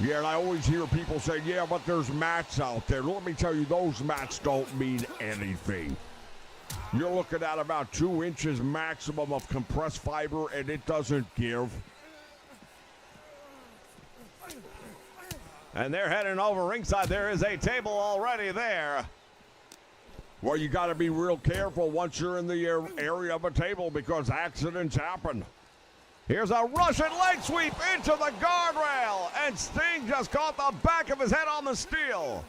Yeah, and I always hear people say, yeah, but there's mats out there. Let me tell you, those mats don't mean anything. You're looking at about 2 inches maximum of compressed fiber, and it doesn't give. And they're heading over ringside. There is a table already there. Well, you got to be real careful once you're in the area of a table, because accidents happen. Here's a Russian leg sweep into the guardrail, and Sting just caught the back of his head on the steel.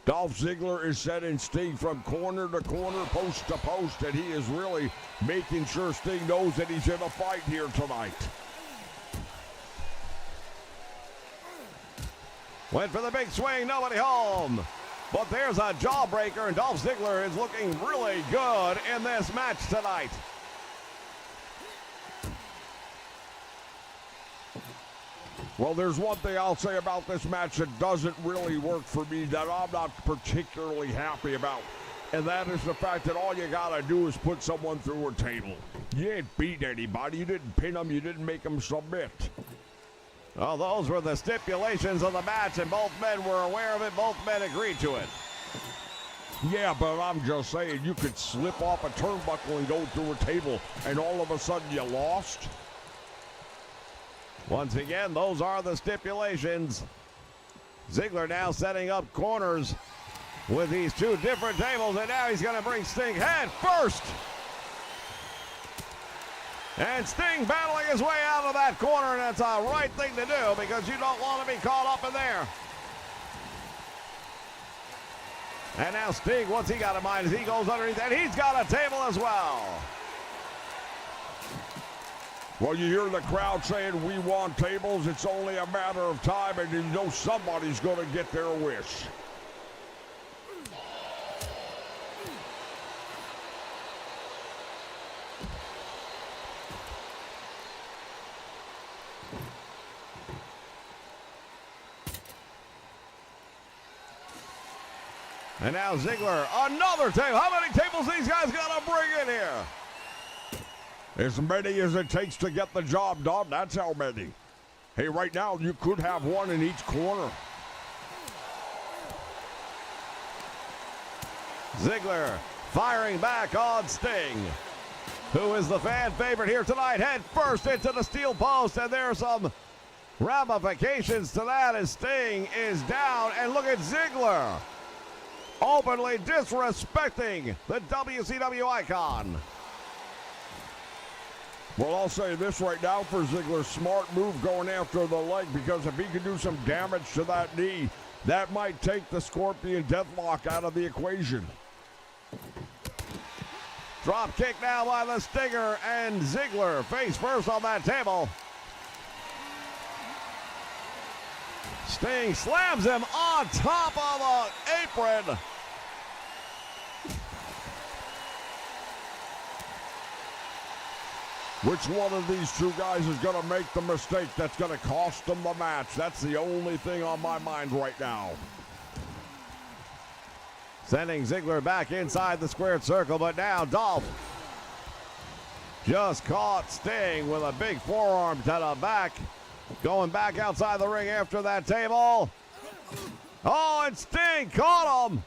Dolph Ziggler is setting Sting from corner to corner, post to post, and he is really making sure Sting knows that he's in a fight here tonight. Went for the big swing, nobody home. But there's a jawbreaker, and Dolph Ziggler is looking really good in this match tonight. Well, there's one thing I'll say about this match that doesn't really work for me, that I'm not particularly happy about. And that is the fact that all you gotta do is put someone through a table. You didn't beat anybody, you didn't pin them, you didn't make them submit. Well, those were the stipulations of the match, and both men were aware of it. Both men agreed to it. Yeah, but I'm just saying, you could slip off a turnbuckle and go through a table, and all of a sudden you lost. Once again, those are the stipulations. Ziggler now setting up corners with these two different tables, and now he's going to bring Sting head first. And Sting battling his way out of that corner, and that's a right thing to do because you don't want to be caught up in there. And now Sting, what's he got in mind as he goes underneath, and he's got a table as well. Well, you hear the crowd saying, we want tables. It's only a matter of time, and you know somebody's going to get their wish. And now Ziggler, another table. How many tables these guys got to bring in here? As many as it takes to get the job done, that's how many. Hey, right now, you could have one in each corner. Ziggler firing back on Sting, who is the fan favorite here tonight. Head first into the steel post, and there are some ramifications to that as Sting is down. And look at Ziggler openly disrespecting the WCW icon. Well, I'll say this right now for Ziggler, smart move going after the leg, because if he can do some damage to that knee, that might take the Scorpion Deathlock out of the equation. Drop kick now by the Stinger, and Ziggler face first on that table. Sting slams him on top of the apron. Which one of these two guys is going to make the mistake that's going to cost them the match? That's the only thing on my mind right now. Sending Ziggler back inside the squared circle, but now Dolph just caught Sting with a big forearm to the back. Going back outside the ring after that table. Oh, and Sting caught him.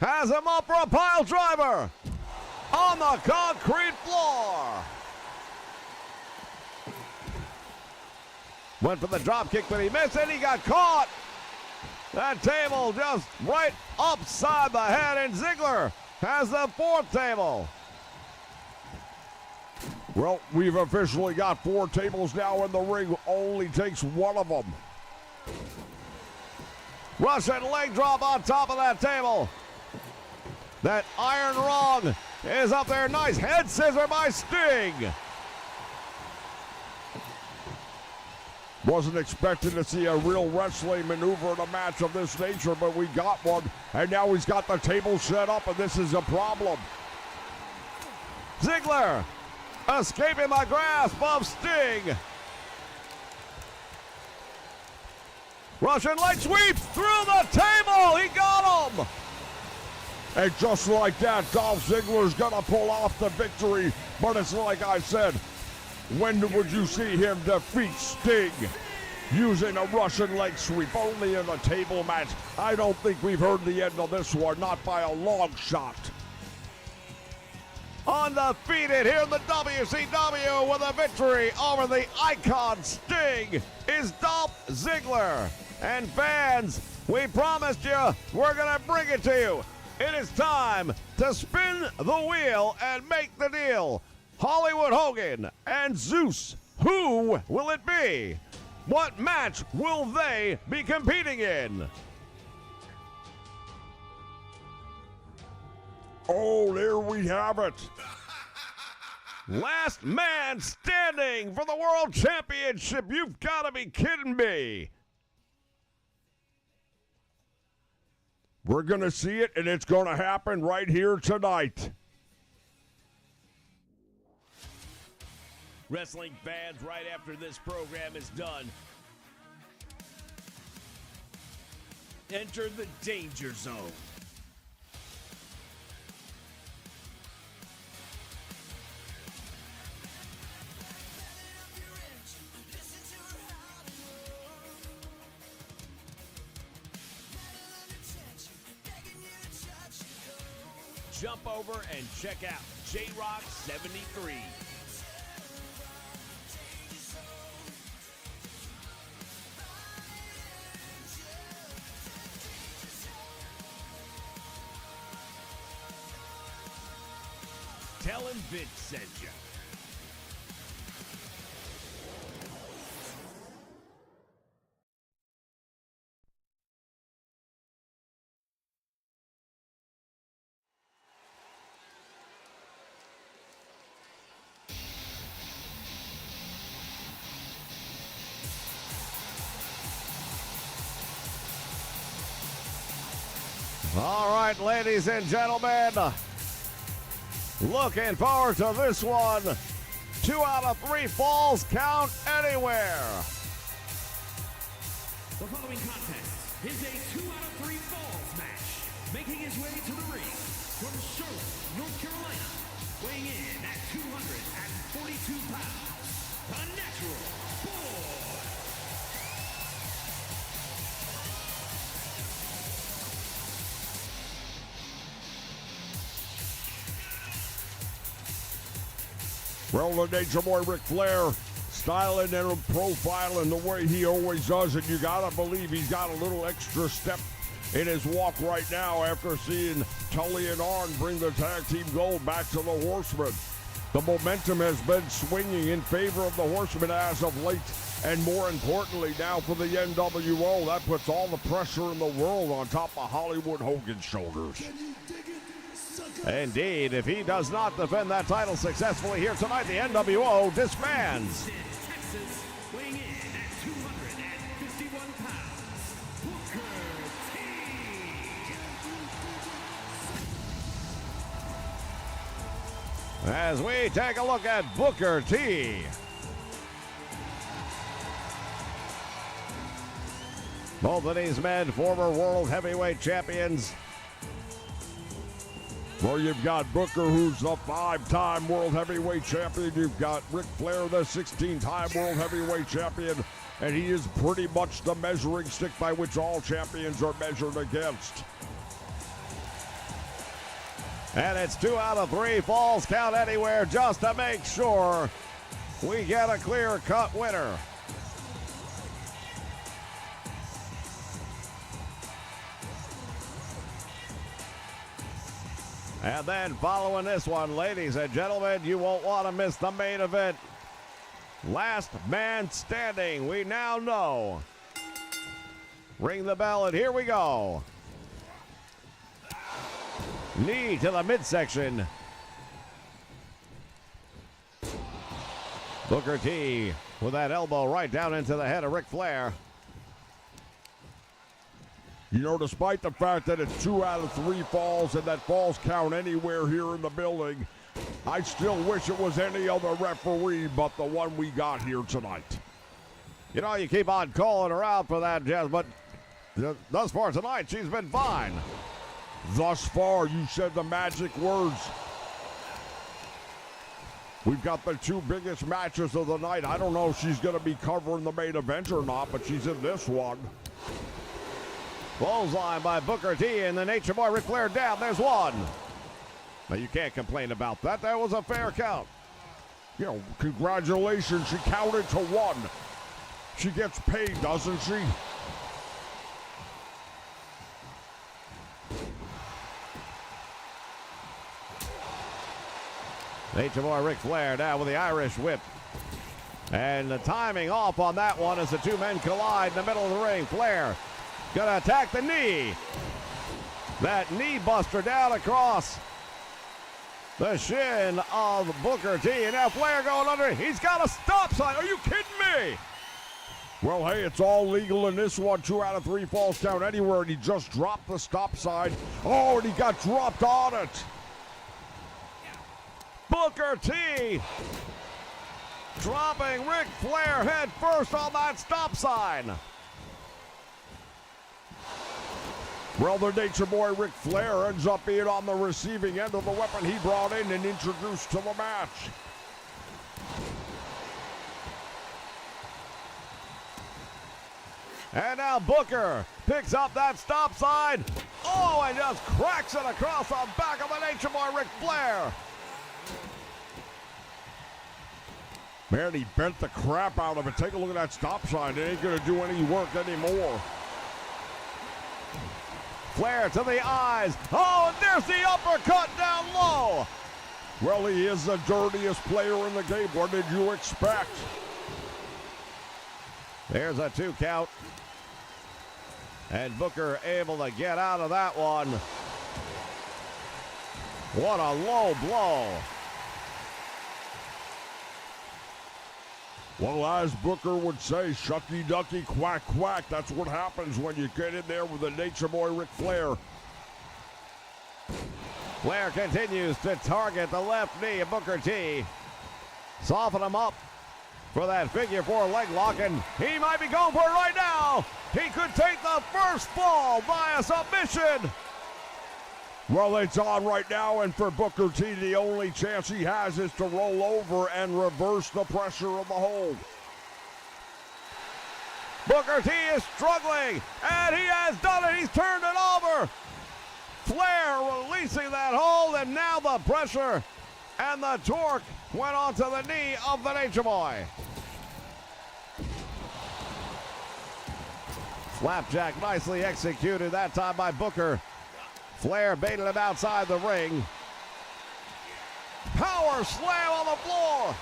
Has him up for a pile driver on the concrete floor. Went for the drop kick, but he missed it. He got caught. That table just right upside the head, and Ziggler has the fourth table. Well, we've officially got 4 tables now in the ring. Only takes one of them. Russian leg drop on top of that table. That iron rung is up there. Nice head scissor by Sting. Wasn't expecting to see a real wrestling maneuver in a match of this nature, but we got one. And now he's got the table set up, and this is a problem. Ziggler escaping the grasp of Sting. Russian leg sweep through the table. He got him. And just like that, Dolph Ziggler's going to pull off the victory. But it's like I said, when would you see him defeat Sting using a Russian leg sweep? Only in a table match. I don't think we've heard the end of this one, not by a long shot. Undefeated here in the WCW with a victory over the icon Sting is Dolph Ziggler. And fans, we promised you we're going to bring it to you. It is time to spin the wheel and make the deal. Hollywood Hogan and Zeus, who will it be? What match will they be competing in? Oh, there we have it. Last man standing for the World Championship. You've got to be kidding me. We're going to see it, and it's going to happen right here tonight. Wrestling fans, right after this program is done, enter the danger zone. jump over and check out J-Rock 73. Tell him Vince sent you. All right, ladies and gentlemen, looking forward to this one. 2 out of 3 falls count anywhere. The following contest is a 2 out of 3 falls match. Making his way to the ring from Charlotte, North Carolina, weighing in at 242 pounds, the Natural Boy. Well, the Nature Boy Ric Flair, styling and profiling the way he always does, and you gotta believe he's got a little extra step in his walk right now after seeing Tully and Arn bring the tag team gold back to the Horsemen. The momentum has been swinging in favor of the Horsemen as of late, and more importantly now for the NWO, that puts all the pressure in the world on top of Hollywood Hogan's shoulders. Indeed, if he does not defend that title successfully here tonight, the NWO disbands. Texas, weighing in at 251 pounds, Booker T. As we take a look at Booker T. Both of these men, former World Heavyweight Champions. Well, you've got Booker, who's the 5-time World Heavyweight Champion. You've got Ric Flair, the 16-time World Heavyweight Champion. And he is pretty much the measuring stick by which all champions are measured against. And it's 2 out of 3 falls count anywhere just to make sure we get a clear-cut winner. And then following this one, ladies and gentlemen, you won't want to miss the main event. Last man standing, we now know. Ring the bell, and here we go. Knee to the midsection. Booker T with that elbow right down into the head of Ric Flair. You know, despite the fact that it's 2 out of 3 falls and that falls count anywhere here in the building, I still wish it was any other referee but the one we got here tonight. You know, you keep on calling her out for that, Jess, but thus far tonight, she's been fine. Thus far, you said the magic words. We've got the 2 biggest matches of the night. I don't know if she's going to be covering the main event or not, but she's in this one. Clothesline by Booker T and the Nature Boy Ric Flair down. There's one. Now, you can't complain about that. That was a fair count. You know, congratulations. She counted to 1. She gets paid, doesn't she? Nature Boy Ric Flair down with the Irish whip. And the timing off on that one as the 2 men collide in the middle of the ring. Flair gonna attack the knee. That knee buster down across the shin of Booker T. And now Flair going under. He's got a stop sign. Are you kidding me? Well, hey, it's all legal in this one. 2 out of 3 falls count anywhere, and he just dropped the stop sign. Oh, and he got dropped on it. Booker T dropping Ric Flair head first on that stop sign. Well, the Nature Boy Ric Flair ends up being on the receiving end of the weapon he brought in and introduced to the match. And now Booker picks up that stop sign. Oh, and just cracks it across the back of the Nature Boy, Ric Flair. Man, he bent the crap out of it. Take a look at that stop sign. It ain't going to do any work anymore. Flair to the eyes. Oh, and there's the uppercut down low. Well, he is the dirtiest player in the game. What did you expect? There's a 2 count. And Booker able to get out of that one. What a low blow. Well, as Booker would say, shucky ducky, quack quack. That's what happens when you get in there with the Nature Boy Ric Flair. Flair continues to target the left knee of Booker T. Soften him up for that figure 4 leg lock, and he might be going for it right now. He could take the first fall via submission. Well, it's on right now, and for Booker T, the only chance he has is to roll over and reverse the pressure of the hold. Booker T is struggling, and he has done it. He's turned it over. Flair releasing that hold, and now the pressure and the torque went onto the knee of the Nature Boy. Flapjack nicely executed that time by Booker. Flair baited him outside the ring. Power slam on the floor.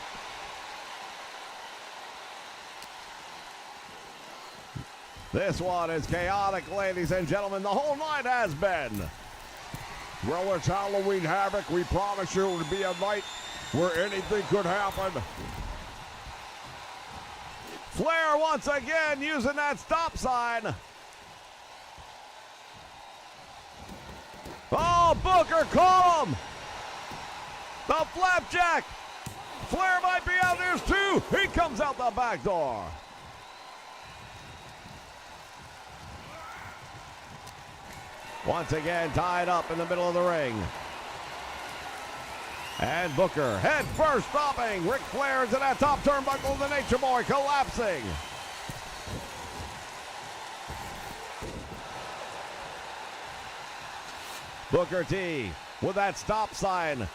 This one is chaotic, ladies and gentlemen. The whole night has been. Well, it's Halloween Havoc. We promise you it would be a night where anything could happen. Flair once again using that stop sign. Oh, Booker caught him. The flapjack. Flair might be out. There's 2. He comes out the back door. Once again tied up in the middle of the ring. And Booker head first stopping. Ric Flair into that top turnbuckle. The Nature Boy collapsing. Booker T with that stop sign.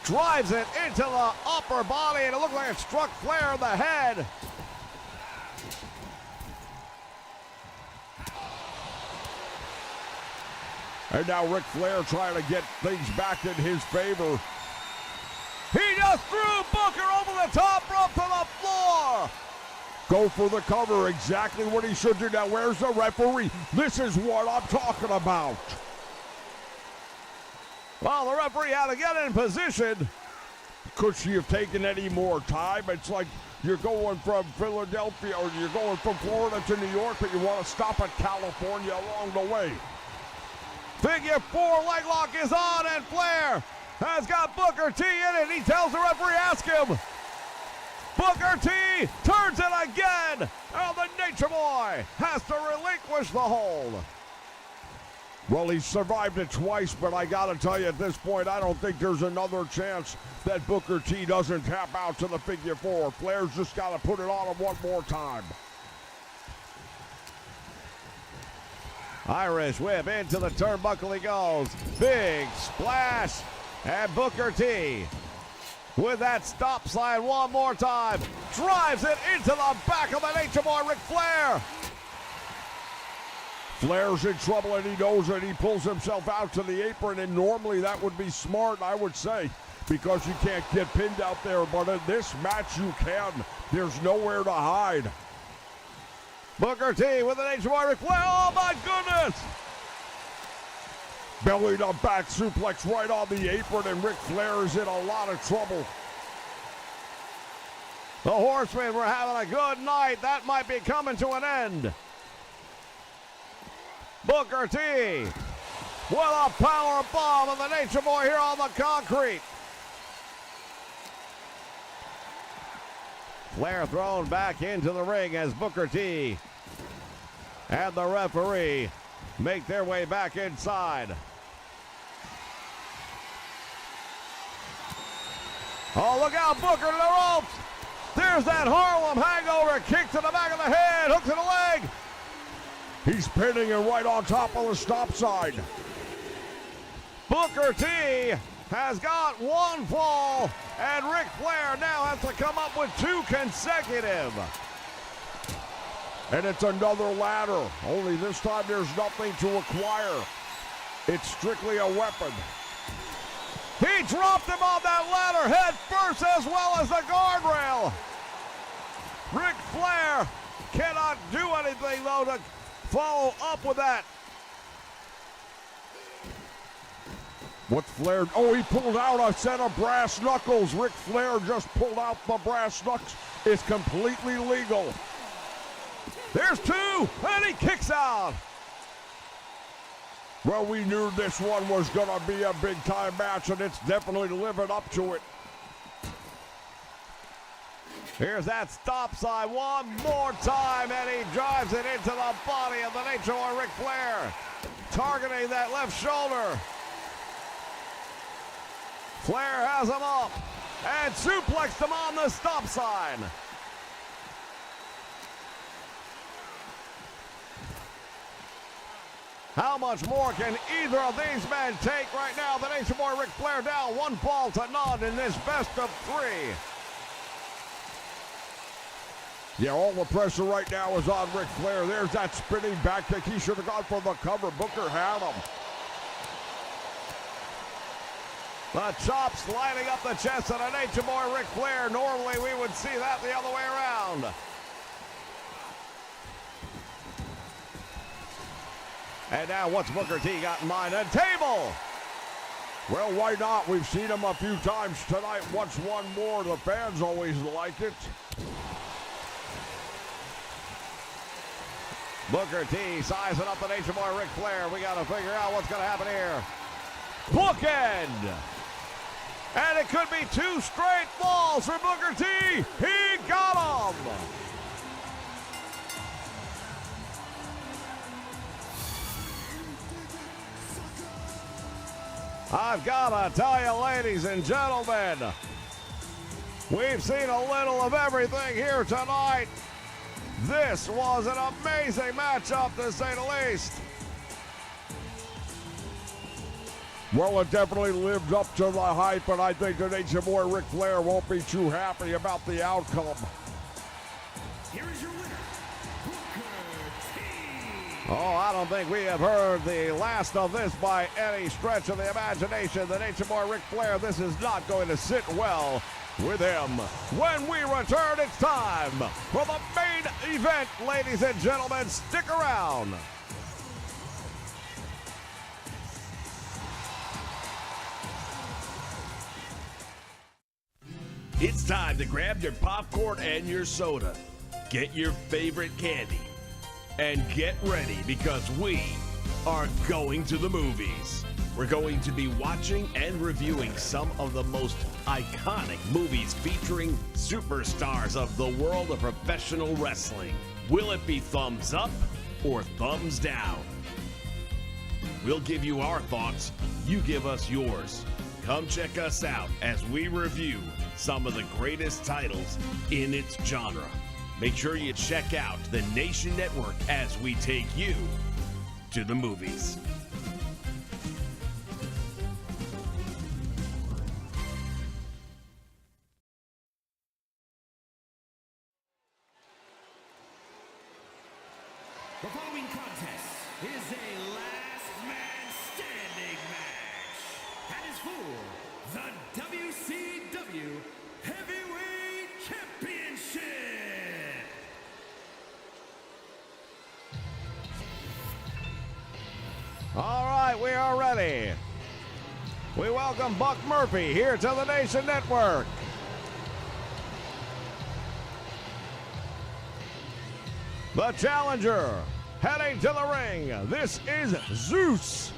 Drives it into the upper body, and it looked like it struck Flair in the head. And now Ric Flair trying to get things back in his favor. He just threw Booker over the top rope to the floor. Go for the cover, exactly what he should do. Now, where's the referee? This is what I'm talking about. Well, the referee had to get in position. Could she have taken any more time? It's like you're going from Philadelphia or you're going from Florida to New York, but you want to stop at California along the way. Figure 4 leg lock is on, and Flair has got Booker T in it. He tells the referee, ask him. Booker T turns it again. And the Nature Boy has to relinquish the hold. Well, he survived it twice, but I got to tell you, at this point, I don't think there's another chance that Booker T doesn't tap out to the figure 4. Flair's just got to put it on him one more time. Irish whip into the turnbuckle he goes. Big splash. And Booker T with that stop sign one more time. Drives it into the back of the Nature Boy, Ric Flair. Flair's in trouble, and he knows it. He pulls himself out to the apron, and normally that would be smart, I would say, because you can't get pinned out there. But in this match, you can. There's nowhere to hide. Booker T with the Nature Boy, Ric Flair. Oh, my goodness. Belly to back suplex right on the apron, and Ric Flair is in a lot of trouble. The Horsemen were having a good night. That might be coming to an end. Booker T with a power bomb of the Nature Boy here on the concrete. Flair thrown back into the ring as Booker T and the referee make their way back inside. Oh, look out, Booker to the ropes. There's that Harlem hangover kick to the back of the head, hook to the leg. He's pinning him right on top of the stop sign. Booker T has got one fall, and Ric Flair now has to come up with 2 consecutive. And it's another ladder. Only this time there's nothing to acquire. It's strictly a weapon. He dropped him on that ladder head first as well as the guardrail. Ric Flair cannot do anything, though, to follow up with that. What's Flair? Oh, he pulled out a set of brass knuckles. Ric Flair just pulled out the brass knuckles. It's completely legal. There's 2, and he kicks out. Well, we knew this one was going to be a big-time match, and it's definitely living up to it. Here's that stop sign one more time, and he drives it into the body of the Nature Boy Ric Flair, targeting that left shoulder. Flair has him up and suplexed him on the stop sign. How much more can either of these men take right now? The Nature Boy Ric Flair down 1-0 in this best of 3. Yeah, all the pressure right now is on Ric Flair. There's that spinning back kick. He should have gone for the cover. Booker had him. The chops lining up the chest of the Nature Boy Ric Flair. Normally we would see that the other way around. And now what's Booker T got in mind? A table! Well, why not? We've seen him a few times tonight. What's one more? The fans always like it. Booker T sizing up the Nature Boy Ric Flair. We got to figure out what's going to happen here. Bookend! And it could be 2 straight falls for Booker T. He got him! I've got to tell you, ladies and gentlemen, we've seen a little of everything here tonight. This was an amazing matchup, to say the least. Well, it definitely lived up to the hype, and I think the Nature Boy Ric Flair won't be too happy about the outcome. Here is your winner, Booker T. Oh, I don't think we have heard the last of this by any stretch of the imagination. The Nature Boy Ric Flair, this is not going to sit well with him. When we return, it's time for the main event, ladies and gentlemen. Stick around. It's time to grab your popcorn and your soda. Get your favorite candy. And get ready, because we are going to the movies. We're going to be watching and reviewing some of the most iconic movies featuring superstars of the world of professional wrestling. Will it be thumbs up or thumbs down? We'll give you our thoughts. You give us yours. Come check us out as we review some of the greatest titles in its genre. Make sure you check out the Nation Network as we take you to the movies. The following contest is a last man standing match and is for the WCW Heavyweight Championship. All right, we are ready. We welcome Buck Murphy here to the Nation Network. The challenger heading to the ring. This is Zeus.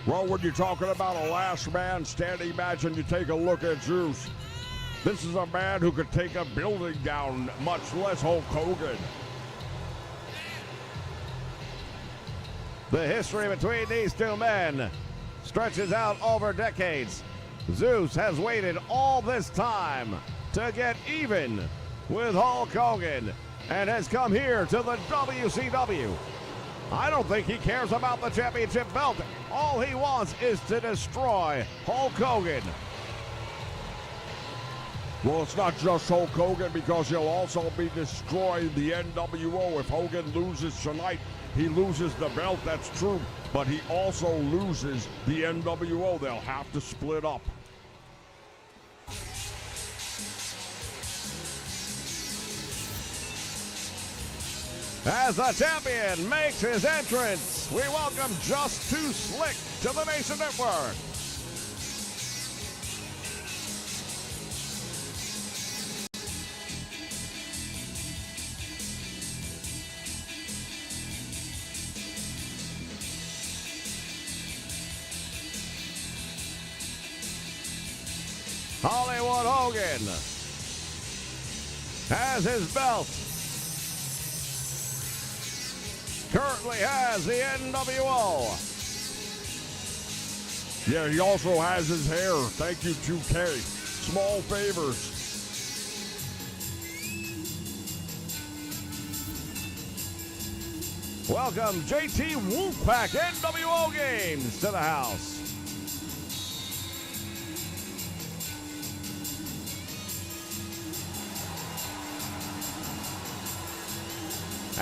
Well, when you're talking about a last man standing match and you take a look at Zeus, this is a man who could take a building down, much less Hulk Hogan. The history between these two men stretches out over decades. Zeus has waited all this time to get even with Hulk Hogan. and has come here to the WCW. I don't think he cares about the championship belt. All he wants is to destroy Hulk Hogan. Well, it's not just Hulk Hogan, because he'll also be destroying the NWO. If Hogan loses tonight, he loses the belt, that's true, but he also loses the NWO. They'll have to split up. As the champion makes his entrance, we welcome Just Too Slick to the Nation Network. Hollywood Hogan has his belt. Currently has the NWO. Yeah, he also has his hair. Thank you, 2K. Small favors. Welcome JT Wolfpack NWO Games to the house.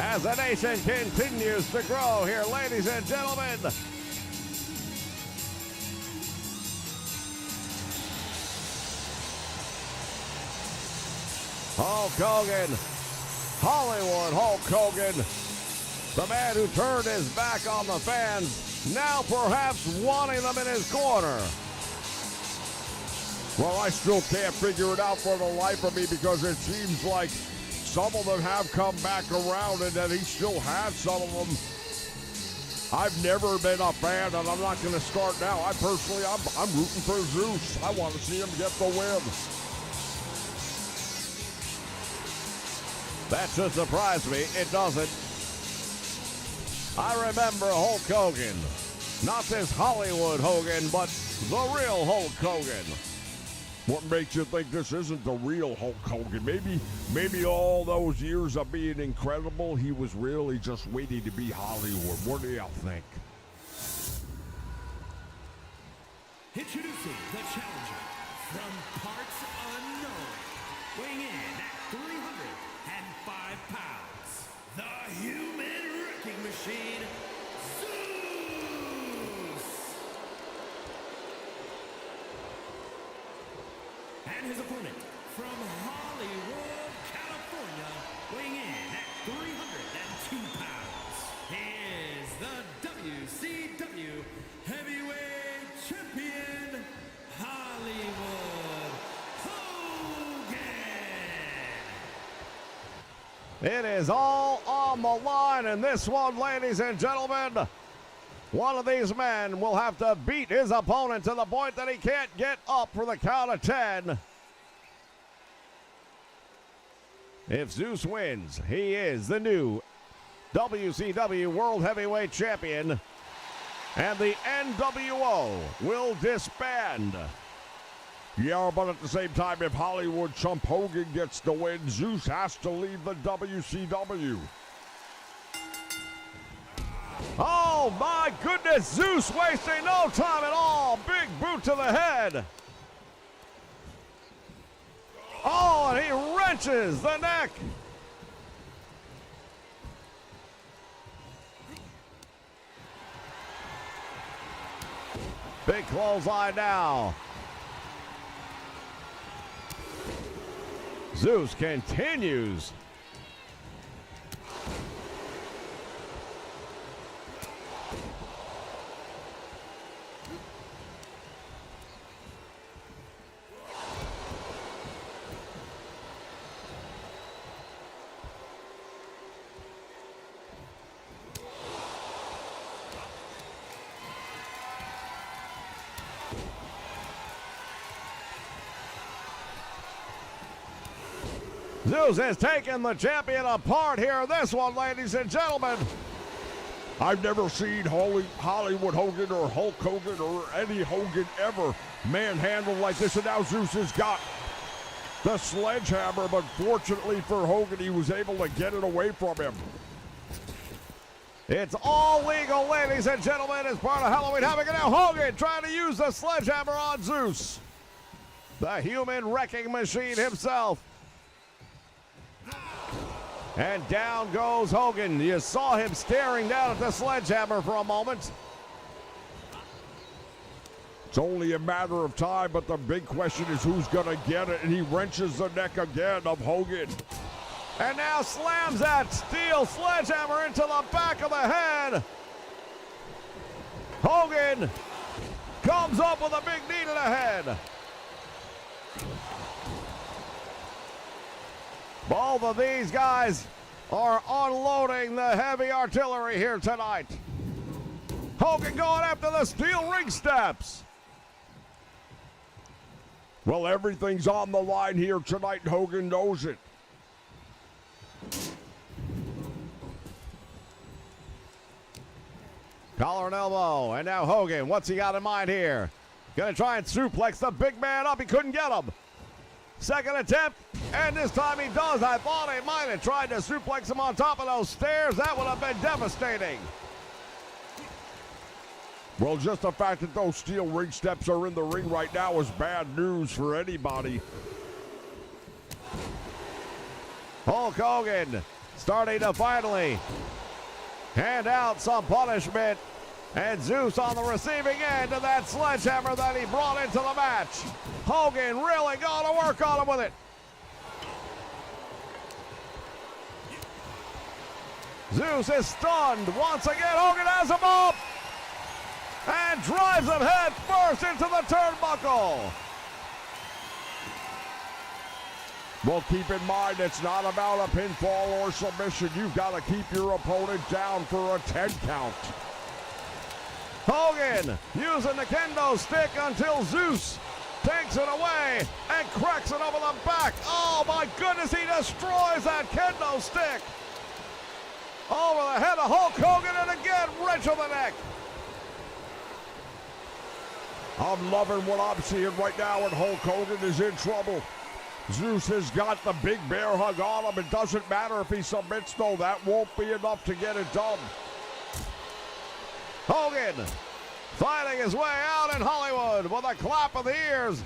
As the nation continues to grow here, ladies and gentlemen, Hulk Hogan, Hollywood Hulk Hogan, the man who turned his back on the fans, now perhaps wanting them in his corner. Well, I still can't figure it out for the life of me, because it seems like some of them have come back around, and that he still has some of them. I've never been a fan, and I'm not going to start now. I'm rooting for Zeus. I want to see him get the win. That should surprise me. It doesn't. I remember Hulk Hogan. Not this Hollywood Hogan, but the real Hulk Hogan. What makes you think this isn't the real Hulk Hogan? Maybe all those years of being incredible, he was really just waiting to be Hollywood. What do y'all think? Introducing the challenger from parts unknown, weighing in at 305 pounds, the human wrecking machine, Zeus! And his opponent from Hollywood, California, weighing in at 302 pounds, is the WCW Heavyweight Champion, Hollywood Hogan! It is all on the line in this one, ladies and gentlemen. One of these men will have to beat his opponent to the point that he can't get up for the count of 10. If Zeus wins, he is the new WCW World Heavyweight Champion, and the NWO will disband. Yeah, but at the same time, if Hollywood Chump Hogan gets the win, Zeus has to leave the WCW. Oh my goodness, Zeus wasting no time at all. Big boot to the head. Oh, and he wrenches the neck. Big clothesline now. Zeus continues. Zeus has taken the champion apart here. This one, ladies and gentlemen. I've never seen Hollywood Hogan or Hulk Hogan or any Hogan ever manhandled like this, and now Zeus has got the sledgehammer, but fortunately for Hogan, he was able to get it away from him. It's all legal, ladies and gentlemen, as part of Halloween Havoc. And now Hogan trying to use the sledgehammer on Zeus, the human wrecking machine himself. And down goes Hogan. You saw him staring down at the sledgehammer for a moment. It's only a matter of time, but the big question is who's going to get it, and he wrenches the neck again of Hogan. And now slams that steel sledgehammer into the back of the head. Hogan comes up with a big knee to the head. Both of these guys are unloading the heavy artillery here tonight. Hogan going after the steel ring steps. Well, everything's on the line here tonight, and Hogan knows it. Collar and elbow, and now Hogan, what's he got in mind here? Gonna try and suplex the big man up, he couldn't get him. Second attempt, and this time he does. I thought he might have tried to suplex him on top of those stairs. That would have been devastating. Well, just the fact that those steel ring steps are in the ring right now is bad news for anybody. Hulk Hogan starting to finally hand out some punishment. And Zeus on the receiving end of that sledgehammer that he brought into the match. Hogan really going to work on him with it. Zeus is stunned. Once again, Hogan has him up. And drives him head first into the turnbuckle. Well, keep in mind, it's not about a pinfall or submission. You've got to keep your opponent down for a 10 count. Hogan using the kendo stick until Zeus takes it away and cracks it over the back. Oh my goodness, he destroys that kendo stick. Over the head of Hulk Hogan, and again, wrench on the neck. I'm loving what I'm seeing right now, and Hulk Hogan is in trouble. Zeus has got the big bear hug on him. It doesn't matter if he submits, though. That won't be enough to get it done. Hogan fighting his way out in Hollywood with a clap of the ears.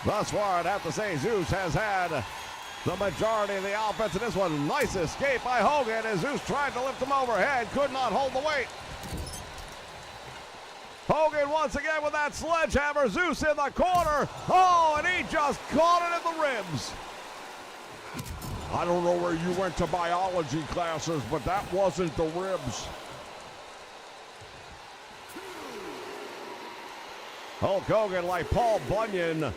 Thus far, I'd have to say Zeus has had the majority of the offense in this one. Nice escape by Hogan as Zeus tried to lift him overhead, could not hold the weight. Hogan once again with that sledgehammer. Zeus in the corner. Oh, and he just caught it in the ribs. I don't know where you went to biology classes, but that wasn't the ribs. Hulk Hogan like Paul Bunyan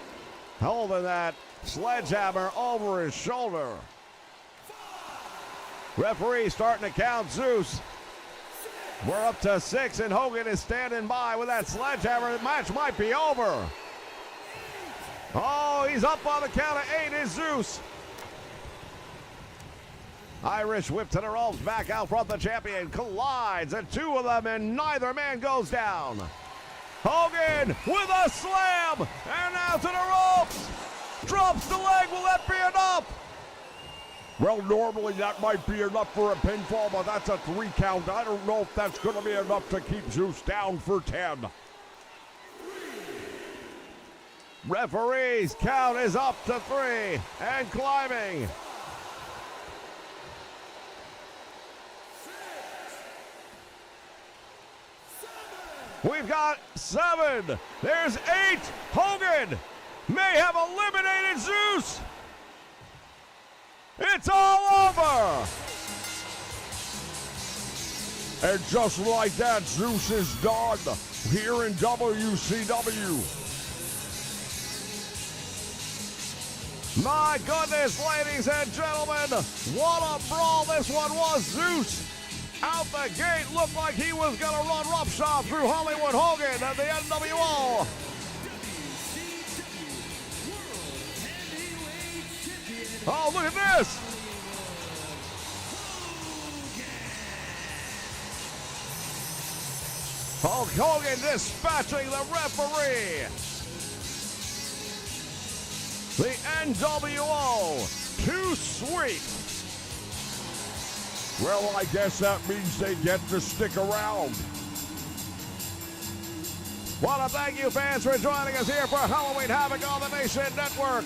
holding that sledgehammer over his shoulder. Referee starting to count Zeus. We're up to 6, and Hogan is standing by with that sledgehammer. The match might be over. Oh, he's up on the count of 8 is Zeus. Irish whip to the ropes, back out front. The champion collides at 2 of them, and neither man goes down. Hogan with a slam, and now to the ropes. Drops the leg. Will that be enough? Well, normally that might be enough for a pinfall, but that's a 3 count. I don't know if that's going to be enough to keep Zeus down for 10. Referee's count is up to 3 and climbing. We've got 7. There's 8. Hogan may have eliminated Zeus. It's all over. And just like that, Zeus is done here in WCW. My goodness, ladies and gentlemen, what a brawl this one was. Zeus out the gate looked like he was going to run roughshod through Hollywood Hogan and the NWO. Oh, look at this. Hulk Hogan dispatching the referee. The NWO, Too Sweet. Well, I guess that means they get to stick around. Want to thank you fans for joining us here for Halloween Havoc on the Nation Network.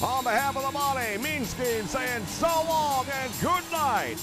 On behalf of the Money, Mean Scheme saying so long and good night.